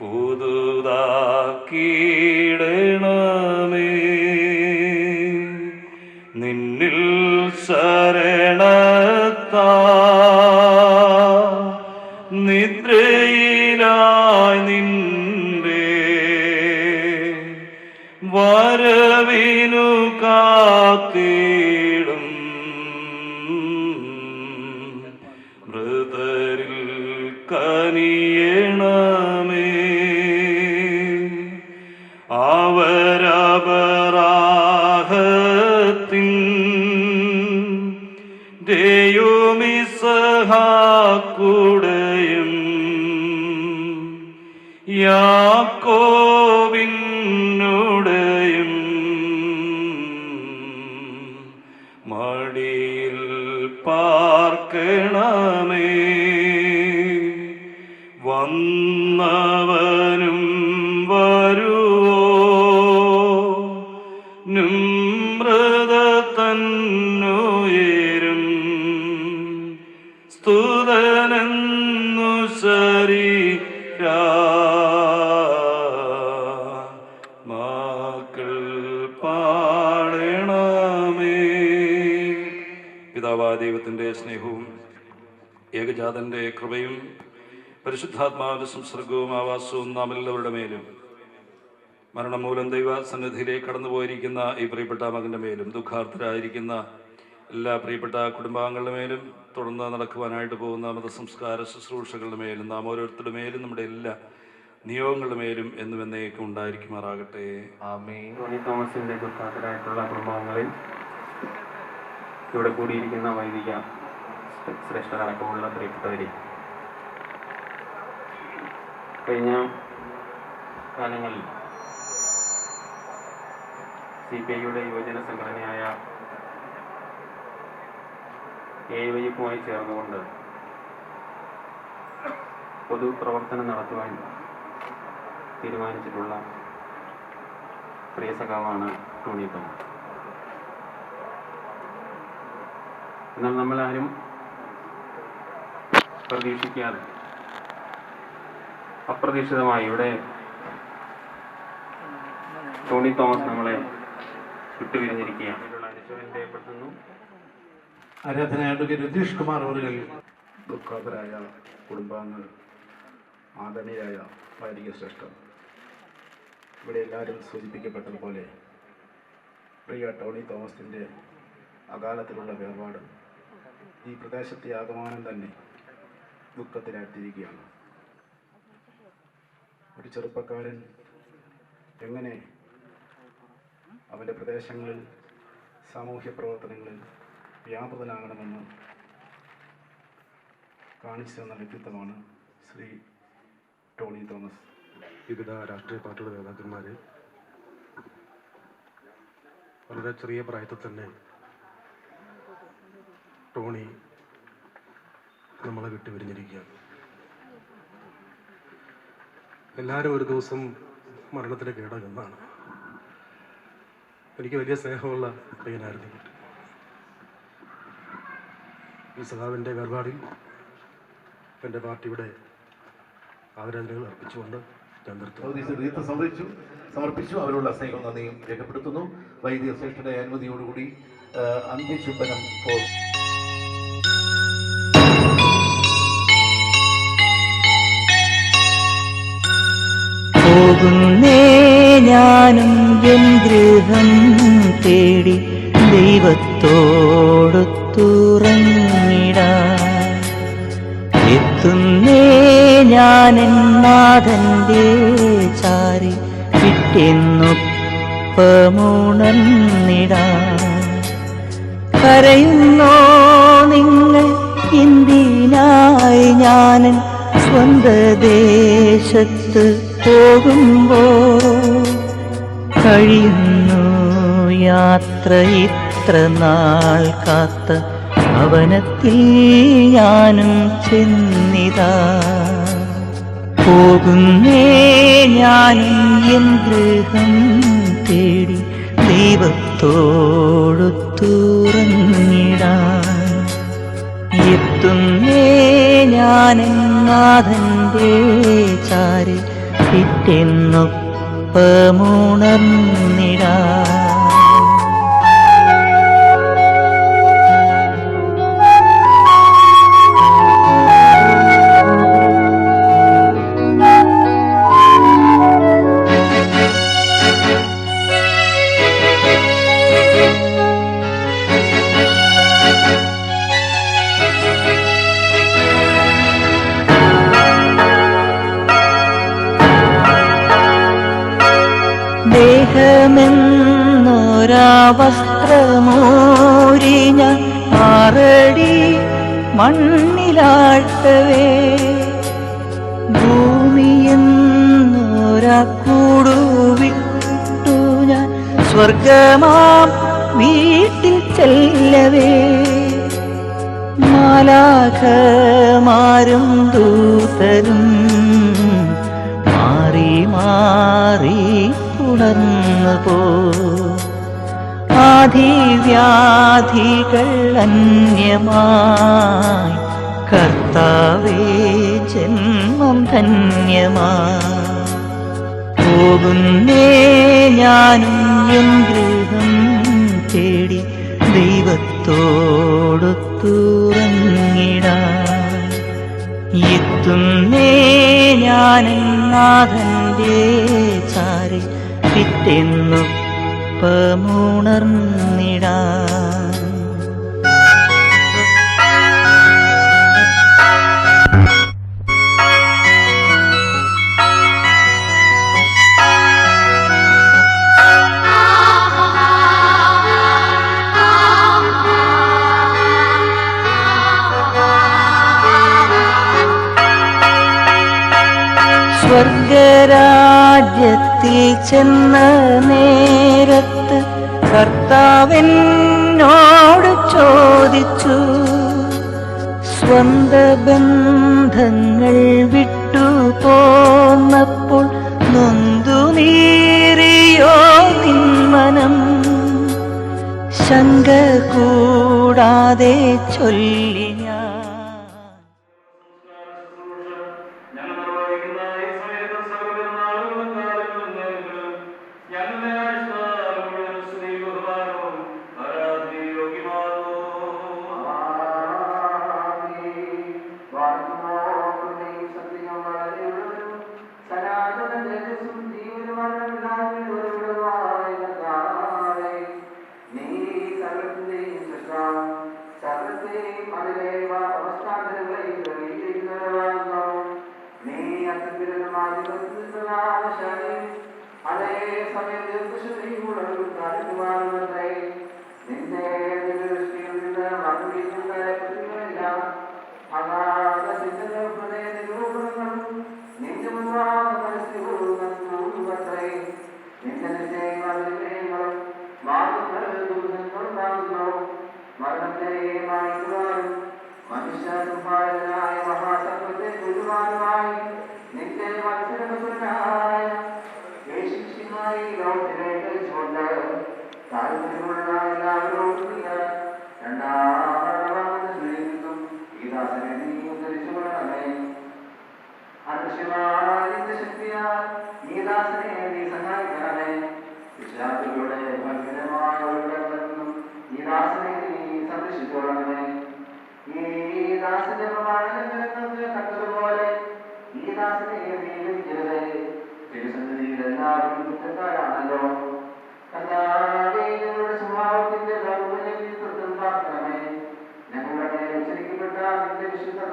പുതുതാക്കിയിടണമേ നിന്നിൽ ശരണത്താ നിദ്രയിലായി നിന്റെ വരവിനു കാത്തിടും മൃതരിൽ കനിയണമേ അവരപരാഹത്തിൻ ൂമിസഹാക്കുടയും യാക്കോബിനുടയും മടിയിൽ പാർക്കണമേ വന്നവനും വരുവോനും മൃത തന്നുയരും സ്തുതനെന്നു ശരീരാ മക്കൾ പാടണമേ. പിതാവായ ദൈവത്തിൻ്റെ സ്നേഹവും ഏകജാതന്റെ കൃപയും പരിശുദ്ധാത്മാവിന്റെ സംസർഗവും ആവാസവും നാം എല്ലാവരുടെ മേലും മരണം മൂലം ദൈവ സന്നിധിയിലേക്ക് കടന്നുപോയിരിക്കുന്ന ഈ പ്രിയപ്പെട്ട മകൻ്റെ മേലും ദുഃഖാർത്ഥരായിരിക്കുന്ന എല്ലാ പ്രിയപ്പെട്ട കുടുംബാംഗങ്ങളുടെ മേലും തുടർന്ന് നടക്കുവാനായിട്ട് പോകുന്ന മതസംസ്കാര ശുശ്രൂഷകളുടെ മേലും നാം ഓരോരുത്തരുടെ മേലും നമ്മുടെ എല്ലാ നിയോഗങ്ങളുടെ മേലും എന്നും എന്നേക്കും ഉണ്ടായിരിക്കുമാറാകട്ടെ. ആമേൻ. ടോണി തോമസിന്റെ ദുഃഖാതരായിട്ടുള്ള കുടുംബാംഗങ്ങളിൽ ഇവിടെ കൂടിയിരിക്കുന്ന വൈദിക ശ്രേഷ്ഠരടക്കമുള്ള പ്രിയപ്പെട്ടവരെ, കഴിഞ്ഞ കാലങ്ങളിൽ CPIയുടെ യുവജന സംഘടനയായ AYFുമായി ചേർന്നുകൊണ്ട് പൊതുപ്രവർത്തനം നടത്തുവാൻ തീരുമാനിച്ചിട്ടുള്ള പ്രിയ സഖാവാണ് ടോണി തോമസ്. എന്നാൽ നമ്മളാരും പ്രതീക്ഷിക്കാതെ അപ്രതീക്ഷിതമായി ഇവിടെ ടോണി തോമസ് നമ്മളെ വിട്ടുപിരിഞ്ഞിരിക്കുകയാണ്. അനുശോചനപ്പെടുത്തുന്നു. ആരാധനായ അഡ്വക്കേറ്റ് രതീഷ് കുമാർ അവர்கள் ദുഃഖാതരായ കുടുംബാംഗങ്ങൾ, ആദരണീയായ വൈദിക ശ്രേഷ്ഠർ, ഇവിടെ എല്ലാവരും സൂചിപ്പിക്കപ്പെട്ടതുപോലെ പ്രിയ ടോണി തോമസിൻ്റെ അകാലത്തിലുള്ള വേർപാട് ഈ പ്രദേശത്തെ ആകമാനം തന്നെ ദുഃഖത്തിലാഴ്ത്തിയിരിക്കുകയാണ്. ഒരു ചെറുപ്പക്കാരൻ എങ്ങനെ അവൻ്റെ പ്രദേശങ്ങളിൽ സാമൂഹ്യ പ്രവർത്തനങ്ങളിൽ വ്യാപൃതനാകണമെന്ന് കാണിച്ചു തന്ന വ്യക്തിത്വമാണ് ശ്രീ ടോണി തോമസ്. വിവിധ രാഷ്ട്രീയ പാർട്ടിയുടെ നേതാക്കന്മാർ വളരെ ചെറിയ പ്രായത്തിൽ തന്നെ ടോണി നമ്മളെ വിട്ടുപിരിഞ്ഞിരിക്കുകയാണ്. എല്ലാവരും ഒരു ദിവസം മരണത്തിന് കീഴടങ്ങുന്നതാണ്. എനിക്ക് വലിയ സ്നേഹമുള്ള പയ്യനായിരുന്നു കുട്ടി. ഈ സഖാവിൻ്റെ വേർപാടിൽ എൻ്റെ പാർട്ടിയുടെ ആദരാഞ്ജലികൾ അർപ്പിച്ചുകൊണ്ട് ഞാൻ നിർത്തുന്നു. സമർപ്പിച്ചു. അവരുള്ള സ്നേഹം നന്ദിയും രേഖപ്പെടുത്തുന്നു. വൈദിക ശ്രേഷ്ഠയുടെ അനുമതിയോടുകൂടി അന്ത്യചുംബനം പോകുന്നേ ഞാനും എൻ ഗൃഹം തേടി ദൈവത്തോടൊത്തുറങ്ങിടാൻ. എത്തുന്നേ ഞാനെൻ നാഥന്റെ ചാരി പിറ്റെന്നൊപ്പമുണർന്നിടാൻ. കരയുന്നോ നിങ്ങൾ എന്തിനായി ഞാനൻ സ്വന്ത ദേശത്ത് പോകുമ്പോൾ? കഴിയുന്നു യാത്ര ഇത്ര നാൾ കാത്ത ഭവനത്തിൽ ഞാനും ചെന്നിതാ. പോകുന്നേ ഞാനും എൻ ഗൃഹം തേടി ദൈവത്തോടൊത്തുറങ്ങിടാൻ. എത്തുന്നേ ഞാനെൻ നാഥന്റെ ചാരി പിറ്റെന്നൊപ്പമുണർന്നിടാൻ. ദേഹമെന്നൊരാ വസ്ത്രമൂരി ഞാൻ 6 അടി മണ്ണിലാഴ്ത്തവേ, ഭൂമിയെന്നൊരാ കൂടുവിട്ടു ഞാൻ സ്വർഗമാം വീട്ടിൽ ചെല്ലവേ, മാലാഖമാരും ദൂതരും മാറി മാറി ഉണർന്നു പോ. ആധിവ്യാധികൾ അന്യമായി കർത്താവേ ജന്മം ധന്യമായി. പോകുന്നേ ഞാനും എൻ ഗൃഹം തേടി ദൈവത്തോടൊത്തുറങ്ങിടാൻ. എത്തുന്നേ ഞാനെൻ നാഥന്റെ ചാരി പിറ്റെന്നൊപ്പമുണർന്നിടാൻ. സ്വർഗരാജ്യത്തിൽ ചെന്ന നേരത്ത് കർത്താവെന്നോട് ചോദിച്ചു, സ്വന്ത ബന്ധങ്ങൾ വിട്ടു പോന്നപ്പോൾ നൊന്തു നീറിയോ നിൻ മനം? ശങ്ക കൂടാതെ ചൊല്ലി ഞാൻ. ായി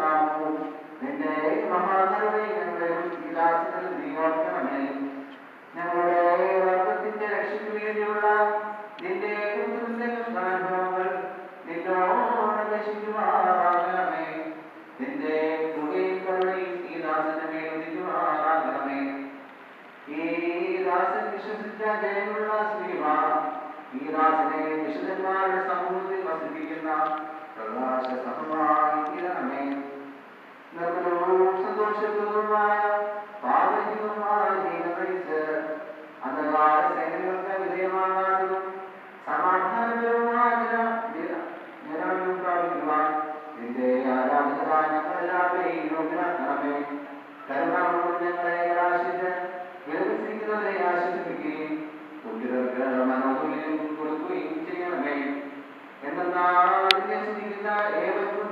നാമവും നിന്റെ മഹാനരവൈകങ്ങളെയും ഈ ദാസനിൽ നീ ഓർക്കണമേ. ഞങ്ങളുടെ വർഗത്തിന്റെ രക്ഷയ്ക്ക് വേണ്ടിയുള്ള നിന്റെ കൃഷ്ണാനുഭവങ്ങൾ നിന്നോട് നശിക്കുമാറാകണമേ. നിന്റെ കൃപയും കരുണയും ഈ ദാസന്റെ മേൽ ഉദിക്കുമാറാകണമേ. ഈ ദാസൻ വിശ്വസിച്ച ജയമുള്ള ശ്രീമാ, ഈ ദാസനെ വിശുദ്ധന്മാരുടെ സമൂഹത്തിൽ വസിപ്പിക്കുന്ന പ്രകാശ സമമായി തീരണമേ. നിർമ്മലവും സന്തോഷപ്രദവുമായ പാവനീയവുമായ ജീവിതം നയിച്ച് അന്ധകാര സേനകൾക്ക് വിധേയമാകാനും സമാധാനപരവുമായ ജനനം പ്രാപിക്കുവാൻ നിന്റെ ആരാധന ഞങ്ങളെല്ലാവരെയും യോഗ്യരാക്കണമേ. കരുണാപൂർവ്വം ഞങ്ങളെ കടാക്ഷിച്ച് വിലപിച്ചിരിക്കുന്നവരെ ആശ്വസിപ്പിക്കുകയും തുല്യർക്ക് മനോഹരം കൊടുക്കുകയും ചെയ്യണമേ. എന്നാൽ സ്നേഹിക്കുന്ന ഏവർക്കും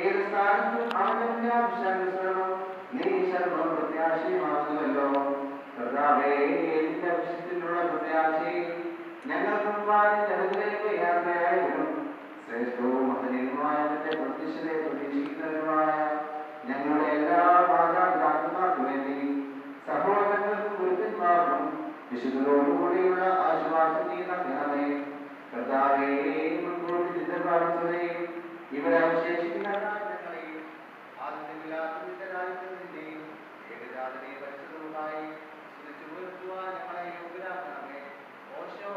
ഏത് സ്ഥാനത്തും അവന്റെ വിശ്വാസം നീ ശർമ്മം പ്രത്യാശയുമാകുന്നുവല്ലോ. കർത്താവേ, നിന്റെ വിഷയത്തിലുള്ള പ്രത്യാശയും ഞങ്ങൾക്കും അനുഗ്രഹിക്കുക യാത്രയായവരും ശ്രേഷ്ഠവും മഹനീയമായ നിന്റെ പ്രത്യക്ഷതയെ പ്രതീക്ഷിക്കുന്നവരുമായ ഞങ്ങളുടെ എല്ലാ മാതാപിതാക്കന്മാർക്കു വേണ്ടി സഹോദരങ്ങൾക്കും ഗുരുക്കന്മാർക്കും വിശുദ്ധരോടുകൂടിയുള്ള ആശ്വാസം നീ നൽകണമേ. കർത്താവേ, മുൻകൂട്ടി ചിന്തപ്രാപിച്ചവരെയും ഇവരെ അവശേഷിക്കുന്ന ഞങ്ങളെയും ആദ്യത്തെ രാജ്യത്തിന്റെയും ഏകജാതനെ പരിശുദ്ധവുമായി സ്തുതിച്ചു ഉയർത്തുവാൻ ഞങ്ങളെ യോഗ്യരാക്കണമേ. ഓശോ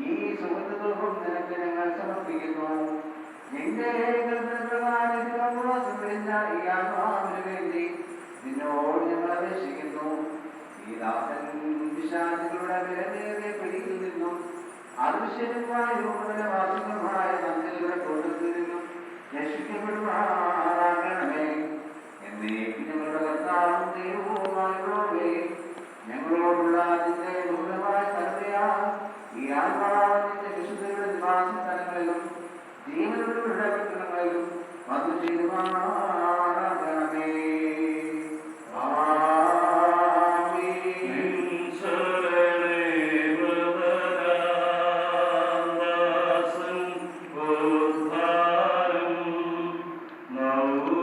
ഈ സുഹൃത്തുക്കൾക്കും നിനക്ക് ഞങ്ങൾ സമർപ്പിക്കുന്നു. നിന്റെ വേണ്ടി നിന്നോട് ഞങ്ങൾ അപേക്ഷിക്കുന്നു. ഈ ദാസൻ വിശാചികളുടെ വിലമേറിയ പിടിയിൽ നിന്നും അദൃശ്യമായ വാസികമായ മന്ത്രിയുടെ തോട്ടത്തിൽ നിന്നും രക്ഷിക്കപ്പെടുമാറാകണമേ. എന്നേക്കും ഞങ്ങളുടെ കർത്താവും ദൈവവുമായുള്ളവേ, ഞങ്ങളോടുള്ള അതിന്റെ ദൂരമായ കരുണയാൽ ഈ ആത്മാവിന്റെ വിശുദ്ധരുടെ നിവാസ സ്ഥലങ്ങളിലും ജീവനുള്ള പട്ടണങ്ങളിലും വന്നു തീരുമാനമേ. No.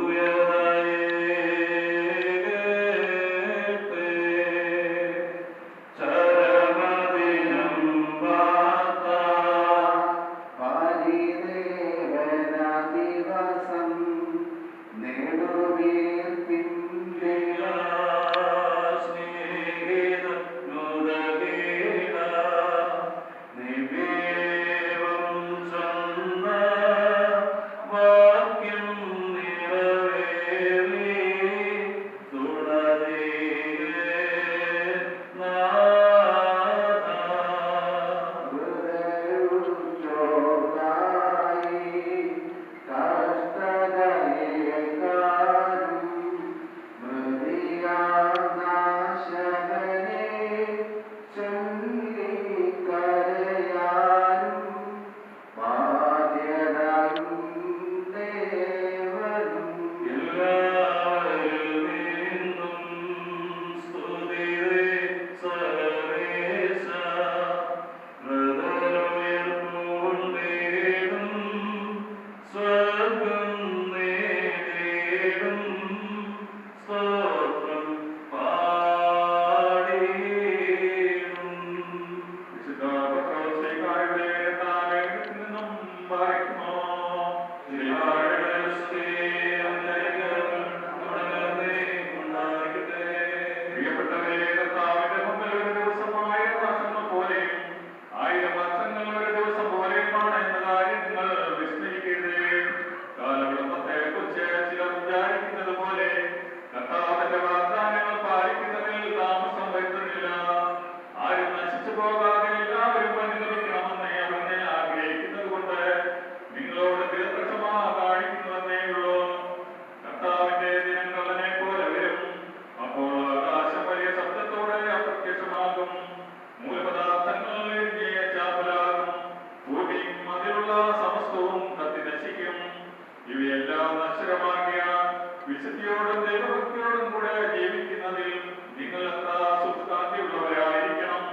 വിശുദ്ധിയോടും ദൈവഭക്തിയോടും കൂടെ ജീവിക്കുന്നതിൽ നിങ്ങൾ എത്ര സുഖാന്തിയുള്ളവരായിരിക്കണം.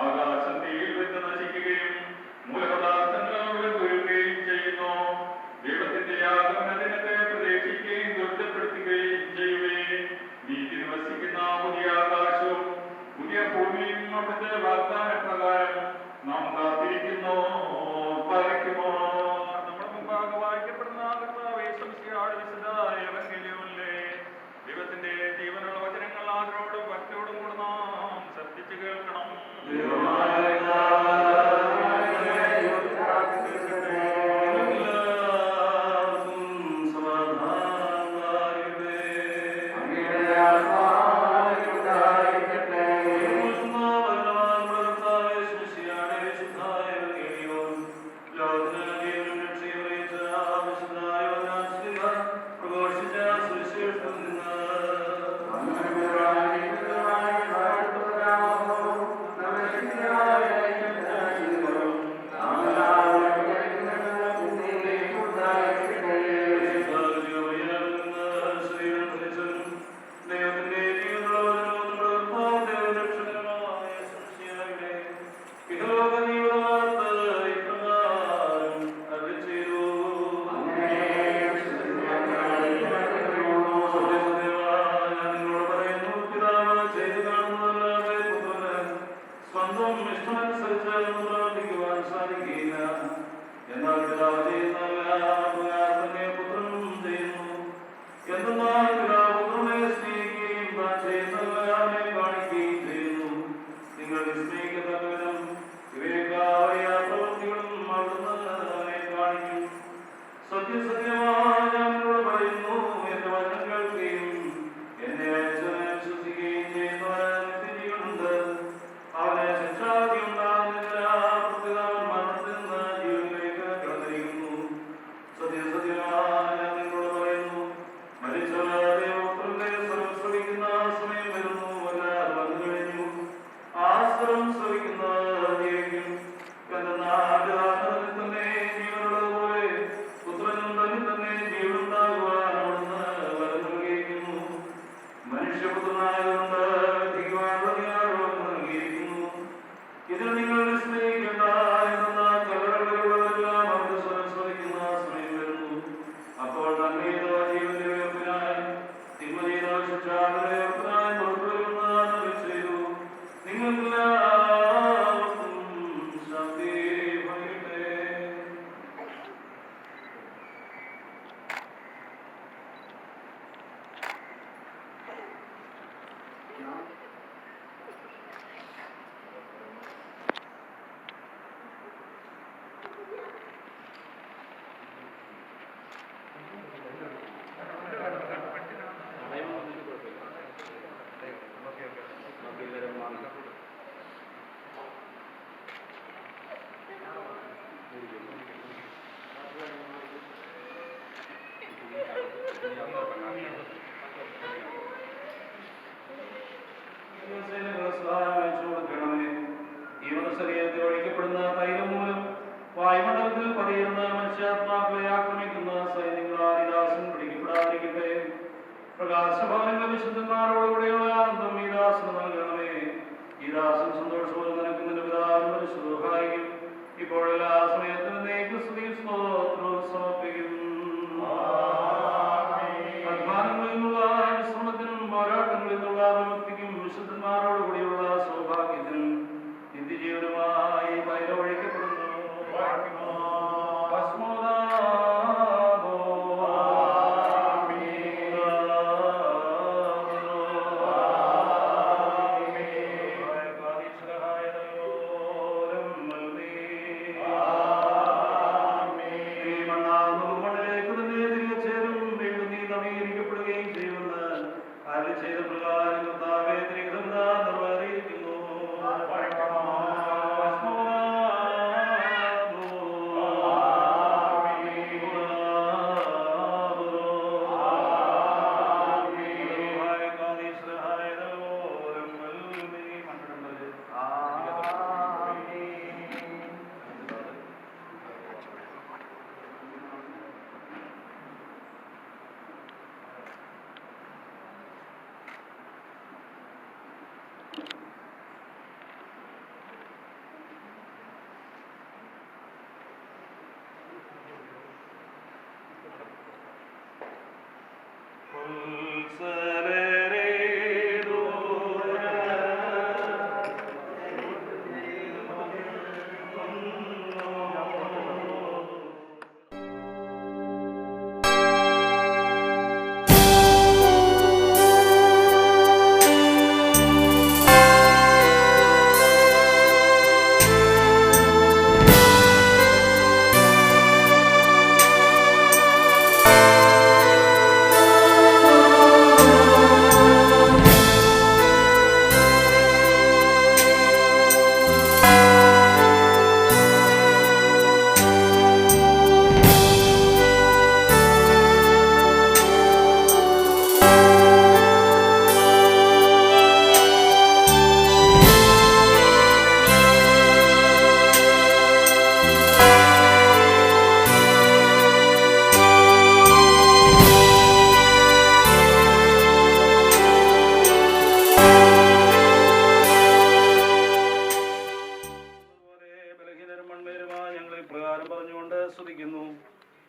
ആകാശം തീയിൽ വെച്ച് നശിക്കുകയും മൂലപദാർത്ഥങ്ങൾ വീഴുകയും ചെയ്യുന്നു. ദൈവത്തിന്റെ ആഗമനദിനത്തെ പ്രതീക്ഷിക്കുകയും ദുരിതപ്പെടുത്തുകയും ചെയ്യുകയും നീതി നിവസിക്കുന്ന പുതിയ ആകാശവും പുതിയ ഭൂമിയും അവിടുത്തെ വാഗ്ദാന പ്രകാരം നാം കാത്തിരിക്കുന്നു. പാലിക്കുമോ? നമ്മുടെ മുമ്പാകെ വായിക്കപ്പെടുന്ന ദൈവത്തിന്റെ ജീവനുള്ള വചനങ്ങൾ ആദരോടും ഭക്തിയോടും കൂടെ നാം ശ്രദ്ധിച്ചു കേൾക്കണം. വായുമണ്ഡലത്തിൽ പതിയിരുന്ന മനുഷ്യാത്മാക്കളെ ആക്രമിക്കുന്ന സൈന്യങ്ങളാൽ ദാസൻ പിടിക്കപ്പെടാതിരിക്കട്ടെ. പ്രകാശഭവനങ്ങൾ വിശുദ്ധന്മാരോടുകൂടിയുള്ള ആനന്ദം ഈ ദാസന് നൽകണമേ. ഈ ദാസൻ സന്തോഷവും നിനക്ക് നിന്റെ പിതാവിനും പരിശുദ്ധമായിരിക്കും. ഇപ്പോഴെല്ലാ സമയത്തും സ്തുതിയും സ്തോത്രവും സമർപ്പിക്കും. അധ്വാനങ്ങളിൽ നിന്നുള്ള വിശ്രമത്തിനും പോരാട്ടങ്ങളിൽ നിന്നുള്ള വിമുക്തിക്കും വിശുദ്ധന്മാരോടുകൂടിയുള്ള സൗഭാഗ്യത്തിനും നിത്യജീവനുമായി പൈരവഴിക്കപ്പെടുന്നു.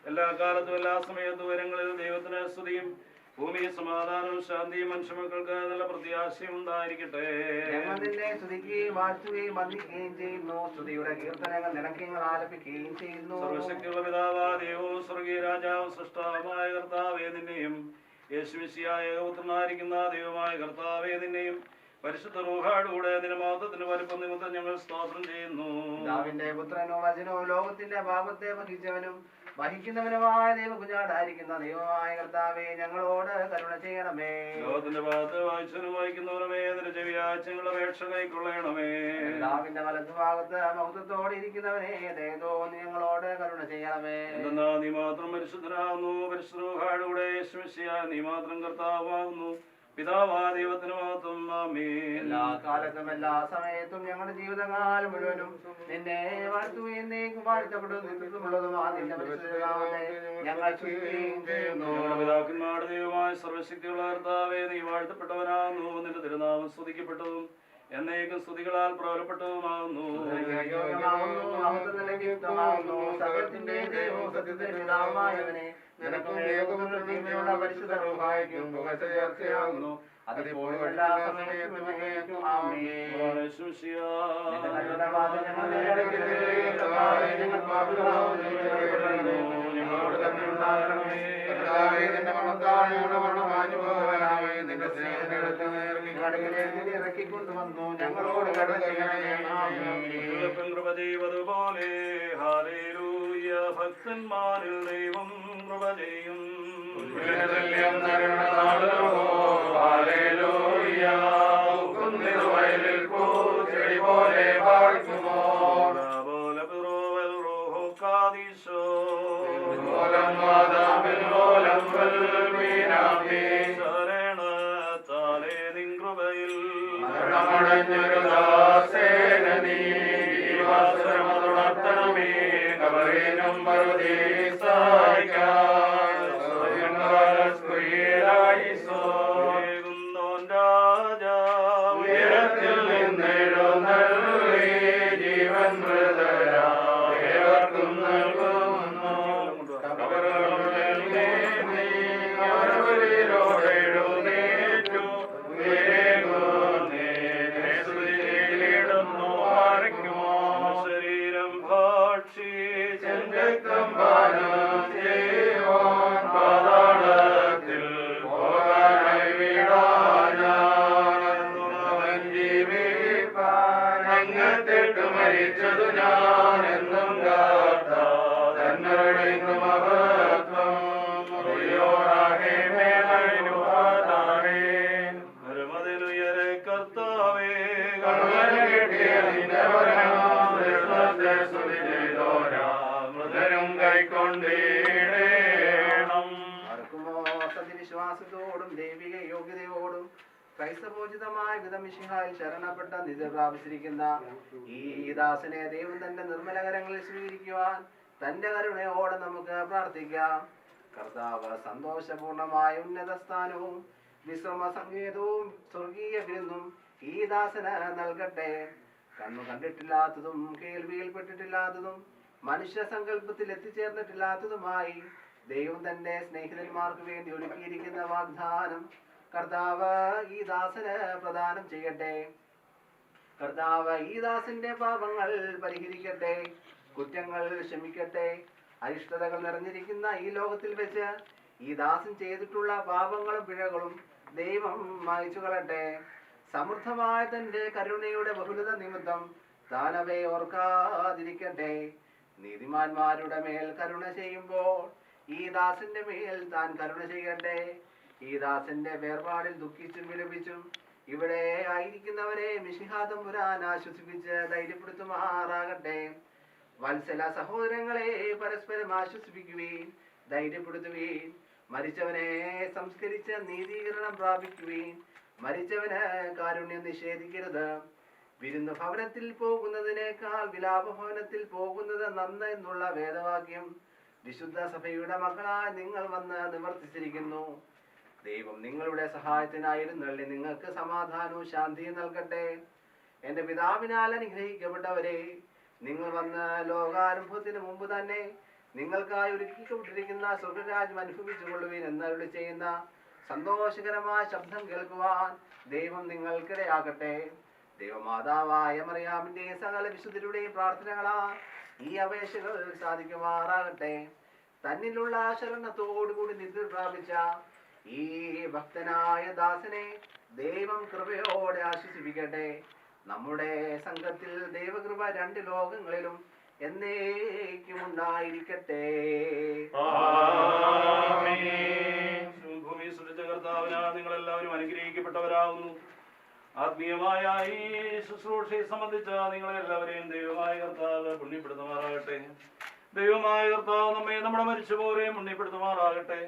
എല്ലാ കാലത്തും എല്ലാ സമയത്തും ഉയരങ്ങളിൽ ദൈവത്തിന് സ്തുതിയും ഭൂമിയിൽ സമാധാനവും ശാന്തിയും മനുഷ്യമക്കൾക്ക് നല്ല പ്രത്യാശയും ഉണ്ടായിരിക്കട്ടെ. ഞങ്ങൾ നിന്നെ സ്തുതിക്കുകയും വാഴ്ത്തുകയും വന്ദിക്കുകയും ചെയ്യുന്നു. സ്തുതിയുടെ കീർത്തനങ്ങൾ നിനക്കങ്ങൾ ആലപിക്കുകയും ചെയ്യുന്നു. സർവശക്തിയുള്ള പിതാവാ ദൈവവും സ്വർഗീയ രാജാവും സൃഷ്ടാവുമായ കർത്താവേ നിന്നെയും യേശുമിശിഹായ ഏകപുത്രനായിരിക്കുന്ന ദൈവമായ കർത്താവേ നിന്നെയും പരിശുദ്ധ റൂഹായോടുകൂടെ നിന്റെ മഹത്വത്തിന്റെ വലിപ്പം നിമിത്തം ഞങ്ങൾ സ്തോത്രം ചെയ്യുന്നു. പിതാവിന്റെ പുത്രനോ വചനോ ലോകത്തിന്റെ പാപത്തെ വഹിച്ചവനും വഹിക്കുന്നവനുമായ ദൈവകുഞ്ഞാടായിരിക്കുന്ന ദൈവമായ കർത്താവേ ഞങ്ങളോട് കരുണ ചെയ്യണമേ. ലോകത്തിന്റെ ഭാഗത്ത് വായിച്ചവനും വായിക്കുന്നവനുമേ നിന്റെ ചെവിയാഴ്ചകളുടെ അപേക്ഷ കൈക്കൊള്ളണമേ. പിതാവിന്റെ വലതുഭാഗത്ത് മഹത്വത്തോടെ ഇരിക്കുന്നവനെ ദയതോന്നി ഞങ്ങളോട് കരുണ ചെയ്യണമേ. എന്തെന്നാ നീ മാത്രം പരിശുദ്ധനാകുന്നു, പരിശുദ്ധ റൂഹായോടുകൂടെ യേശുമിശിഹാ നീ മാത്രം കർത്താവാകുന്നു. പിതാവാ ദൈവത്തിന് മഹത്വം. ആമേൻ. എല്ലാ കാലത്തും എല്ലാ സമയത്തും ഞങ്ങളുടെ ജീവിതകാലം മുഴുവനും നിന്നെ വാഴ്ത്തുകയും വാഴ്ത്തപ്പെടുന്നതുള്ളതുമാ നിന്റെ പരിശുദ്ധനാമത്തെ ഞങ്ങൾ സ്തുതിക്കുകയും ചെയ്യുന്നു. ഞങ്ങളുടെ പിതാക്കന്മാരുടെ ദൈവമായ സർവശക്തിയുള്ള കർത്താവേ നീ വാഴ്ത്തപ്പെട്ടവനാകുന്നു. നിന്റെ തിരുനാമം സ്തുതിക്കപ്പെട്ടതും എന്നേക്കും സ്തുതികളാൽ പ്രബലപ്പെട്ടതുമാകുന്നു. സത്യത്തിന്റെ ദൈവവും സത്യത്തിന്റെ പിതാവുമായവനെ നിനക്കും ഏകപുത്രനുള്ള പരിശുദ്ധ റൂഹായ്ക്കും ചേർച്ചയാകുന്നു. അതിപ്പോഴും എല്ലാ സമയത്തും ആമേൻ. ഞങ്ങളോട് തന്നെ ഉണ്ടാകണമേ. ഇറക്കിക്കൊണ്ടുവന്നു ഞങ്ങളോട് കരുണ ചെയ്യണമേ. കൃപ ഹാലേലൂയ. ഭക്തന്മാരിൽ ദൈവം കൃപ ചെയ്യും. ശരണത്താലേ നിൻ കൃപയിൽ ണമേ കബറിനും ഉയരത്തിൽ നിന്നെഴുന്നള്ളി ജീവൻ മൃതരായവർക്കും നൽകുന്നു. അവരോടെഴുന്നേറ്റു ശരീരം ഭാക്ഷി രക്തം പാനം ചെയ്യുവാൻ പാതാളത്തിൽ പോകാനായി വിടാൻ ജീവിപ്പാൻ അങ്ങത്തെട്ടു മരിച്ചതു ഞാൻ എന്നും കാത്ത തന്നരുടെ മഹത്വം പരമതിലുയരെ കർത്താവേ മൃതരും കൈക്കൊണ്ടിടേണം. സത്യവിശ്വാസത്തോടും ദൈവിക യോഗ്യതയോടും ക്രൈസ്തവോചിതമായ വിധമിശിഹായിൽ ശരണപ്പെട്ട നിധി പ്രാപിച്ചിരിക്കുന്ന ഈ ദാസനെ ദൈവം തന്റെ നിർമ്മലകരങ്ങളിൽ സ്വീകരിക്കുവാൻ തന്റെ കരുണയോടെ നമുക്ക് പ്രാർത്ഥിക്കാം. കർത്താവ് സന്തോഷപൂർണമായ ഉന്നത സ്ഥാനവും വിശ്രമ സങ്കേതവും സ്വർഗീയ വിരുന്നും ഈ ദാസന് നൽകട്ടെ. കണ്ണു കണ്ടിട്ടില്ലാത്തതും കേൾവിയിൽപ്പെട്ടിട്ടില്ലാത്തതും മനുഷ്യ സങ്കല്പത്തിൽ എത്തിച്ചേർന്നിട്ടില്ലാത്തതുമായി ദൈവം തന്റെ സ്നേഹിതന്മാർക്ക് വേണ്ടി ഒരുക്കിയിരിക്കുന്ന വാഗ്ദാനം കർത്താവ് ഈ ദാസന് പ്രദാനം ചെയ്യട്ടെ. കർത്താവ് ഈ ദാസന്റെ പാപങ്ങൾ പരിഹരിക്കട്ടെ, കുറ്റങ്ങൾ ക്ഷമിക്കട്ടെ. അരിഷ്ടതകൾ നിറഞ്ഞിരിക്കുന്ന ഈ ലോകത്തിൽ വെച്ച് ഈ ദാസൻ ചെയ്തിട്ടുള്ള പാപങ്ങളും പിഴകളും ദൈവം മായ്ച്ചു കളട്ടെ. സമൃദ്ധമായ തന്റെ കരുണയുടെ ബഹുലത നിമിത്തം താൻ അവയെ ഓർക്കാതിരിക്കട്ടെ. നീതിമാന്മാരുടെ മേൽ കരുണ ചെയ്യുമ്പോൾ ഈ ദാസന്റെ മേൽ താൻ കരുണ ചെയ്യട്ടെ. ഈ ദാസന്റെ വേർപാടിൽ ദുഃഖിച്ചും വിലപിച്ചും ഇവിടെ ആയിരിക്കുന്നവരെ മിശിഹാ തമ്പുരാൻ ആശ്വസിപ്പിച്ച് ധൈര്യപ്പെടുത്തുമാറാകട്ടെ. വത്സല സഹോദരങ്ങളെ പരസ്പരം ആശ്വസിപ്പിക്കുവീൻ, ധൈര്യപ്പെടുത്തുവീൻ. മരിച്ചവനെ സംസ്കരിച്ച് നീതീകരണം പ്രാപിക്കുവീൻ. മരിച്ചവന് കാരുണ്യം നിഷേധിക്കരുത്. വിരുന്ന് ഭവനത്തിൽ പോകുന്നതിനേക്കാൾ വിലാപഭവനത്തിൽ പോകുന്നത് നന്ന് എന്നുള്ള വേദവാക്യം വിശുദ്ധ സഭയുടെ മക്കളായി നിങ്ങൾ വന്ന് നിവർത്തിച്ചിരിക്കുന്നു. ദൈവം നിങ്ങളുടെ സഹായത്തിനായിരുന്നള്ളി നിങ്ങൾക്ക് സമാധാനവും ശാന്തിയും നൽകട്ടെ. എന്റെ പിതാവിനാൽ അനുഗ്രഹിക്കപ്പെട്ടവരെ, നിങ്ങൾ വന്ന് ലോകാരംഭത്തിന് മുമ്പ് തന്നെ നിങ്ങൾക്കായി ഒരുക്കിക്കൊണ്ടിരിക്കുന്ന സ്വർഗരാജ്യം അനുഭവിച്ചു കൊള്ളുവിൻ എന്നരുളി ചെയ്യുന്ന സന്തോഷകരമായ ശബ്ദം കേൾക്കുവാൻ ദൈവം നിങ്ങൾക്കിടയാകട്ടെ. ദൈവമാതാവായ മറിയാമിന്റെ സകല വിശുദ്ധരുടെയും പ്രാർത്ഥനകളാൽ ഈ അപേക്ഷകൾ സാധിക്കുമാറാകട്ടെ. തന്നിലുള്ള ശരണത്തോടുകൂടി നിദ്ര പ്രാപിച്ച ഈ ഭക്തനായ ദാസനെ ദൈവം കൃപയോടെ ആശ്വസിപ്പിക്കട്ടെ. നമ്മുടെ സംഘത്തിൽ ദൈവകൃപ രണ്ട് ലോകങ്ങളിലും എന്നേക്കും ഉണ്ടായിരിക്കട്ടെ. ഭൂമി സൃഷ്ടിച്ച കർത്താവിനാൽ നിങ്ങളെല്ലാവരും അനുഗ്രഹിക്കപ്പെട്ടവരാകുന്നു. ആത്മീയമായ ഈ ശുശ്രൂഷയെ സംബന്ധിച്ച നിങ്ങളെല്ലാവരെയും ദൈവമായ കർത്താവ് പുണ്യപ്പെടുത്തുമാറാകട്ടെ. ദൈവമായ കർത്താവ് നമ്മെ നമ്മുടെ മരിച്ചുപോരെയും പുണ്യപ്പെടുത്തുമാറാകട്ടെ.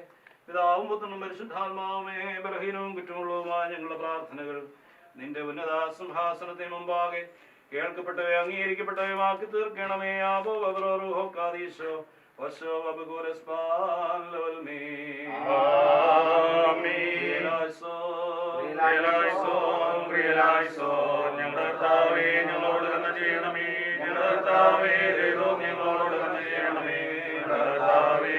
പിതാവും പുത്രനും പരിശുദ്ധാത്മാവുമേ, ബലഹീനവും കുറ്റമുള്ളതുമായ ഞങ്ങളുടെ പ്രാർത്ഥനകൾ നിന്റെ ഉന്നത സിംഹാസനത്തിന് മുമ്പാകെ കേൾക്കപ്പെട്ടവയെ അംഗീകരിക്കപ്പെട്ടവയുമാക്കി തീർക്കണമേ. ആബോ ബബ്രോഹോ കാദീശോ വശോ ബബുഗോരസ്പാൻ ലവൽമേ. ഞങ്ങളുടെ കർത്താവേ, ഞങ്ങളോട് തന്നെ ചെയ്യണമേ. ഞങ്ങളുടെ കർത്താവേ, ഞങ്ങളോട് തന്നെ ചെയ്യണമേ. ഞങ്ങളുടെ കർത്താവേ,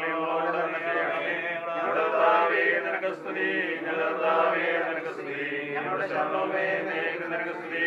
ഞങ്ങളോട് തന്നെ ചെയ്യണമേ. ഞങ്ങളുടെ കർത്താവേ, നിനക്ക് സ്തുതി. ഞങ്ങളുടെ കർത്താവേ, നിനക്ക് സ്തുതി. ഞങ്ങളുടെ ശരണമേ, നിനക്ക് സ്തുതി.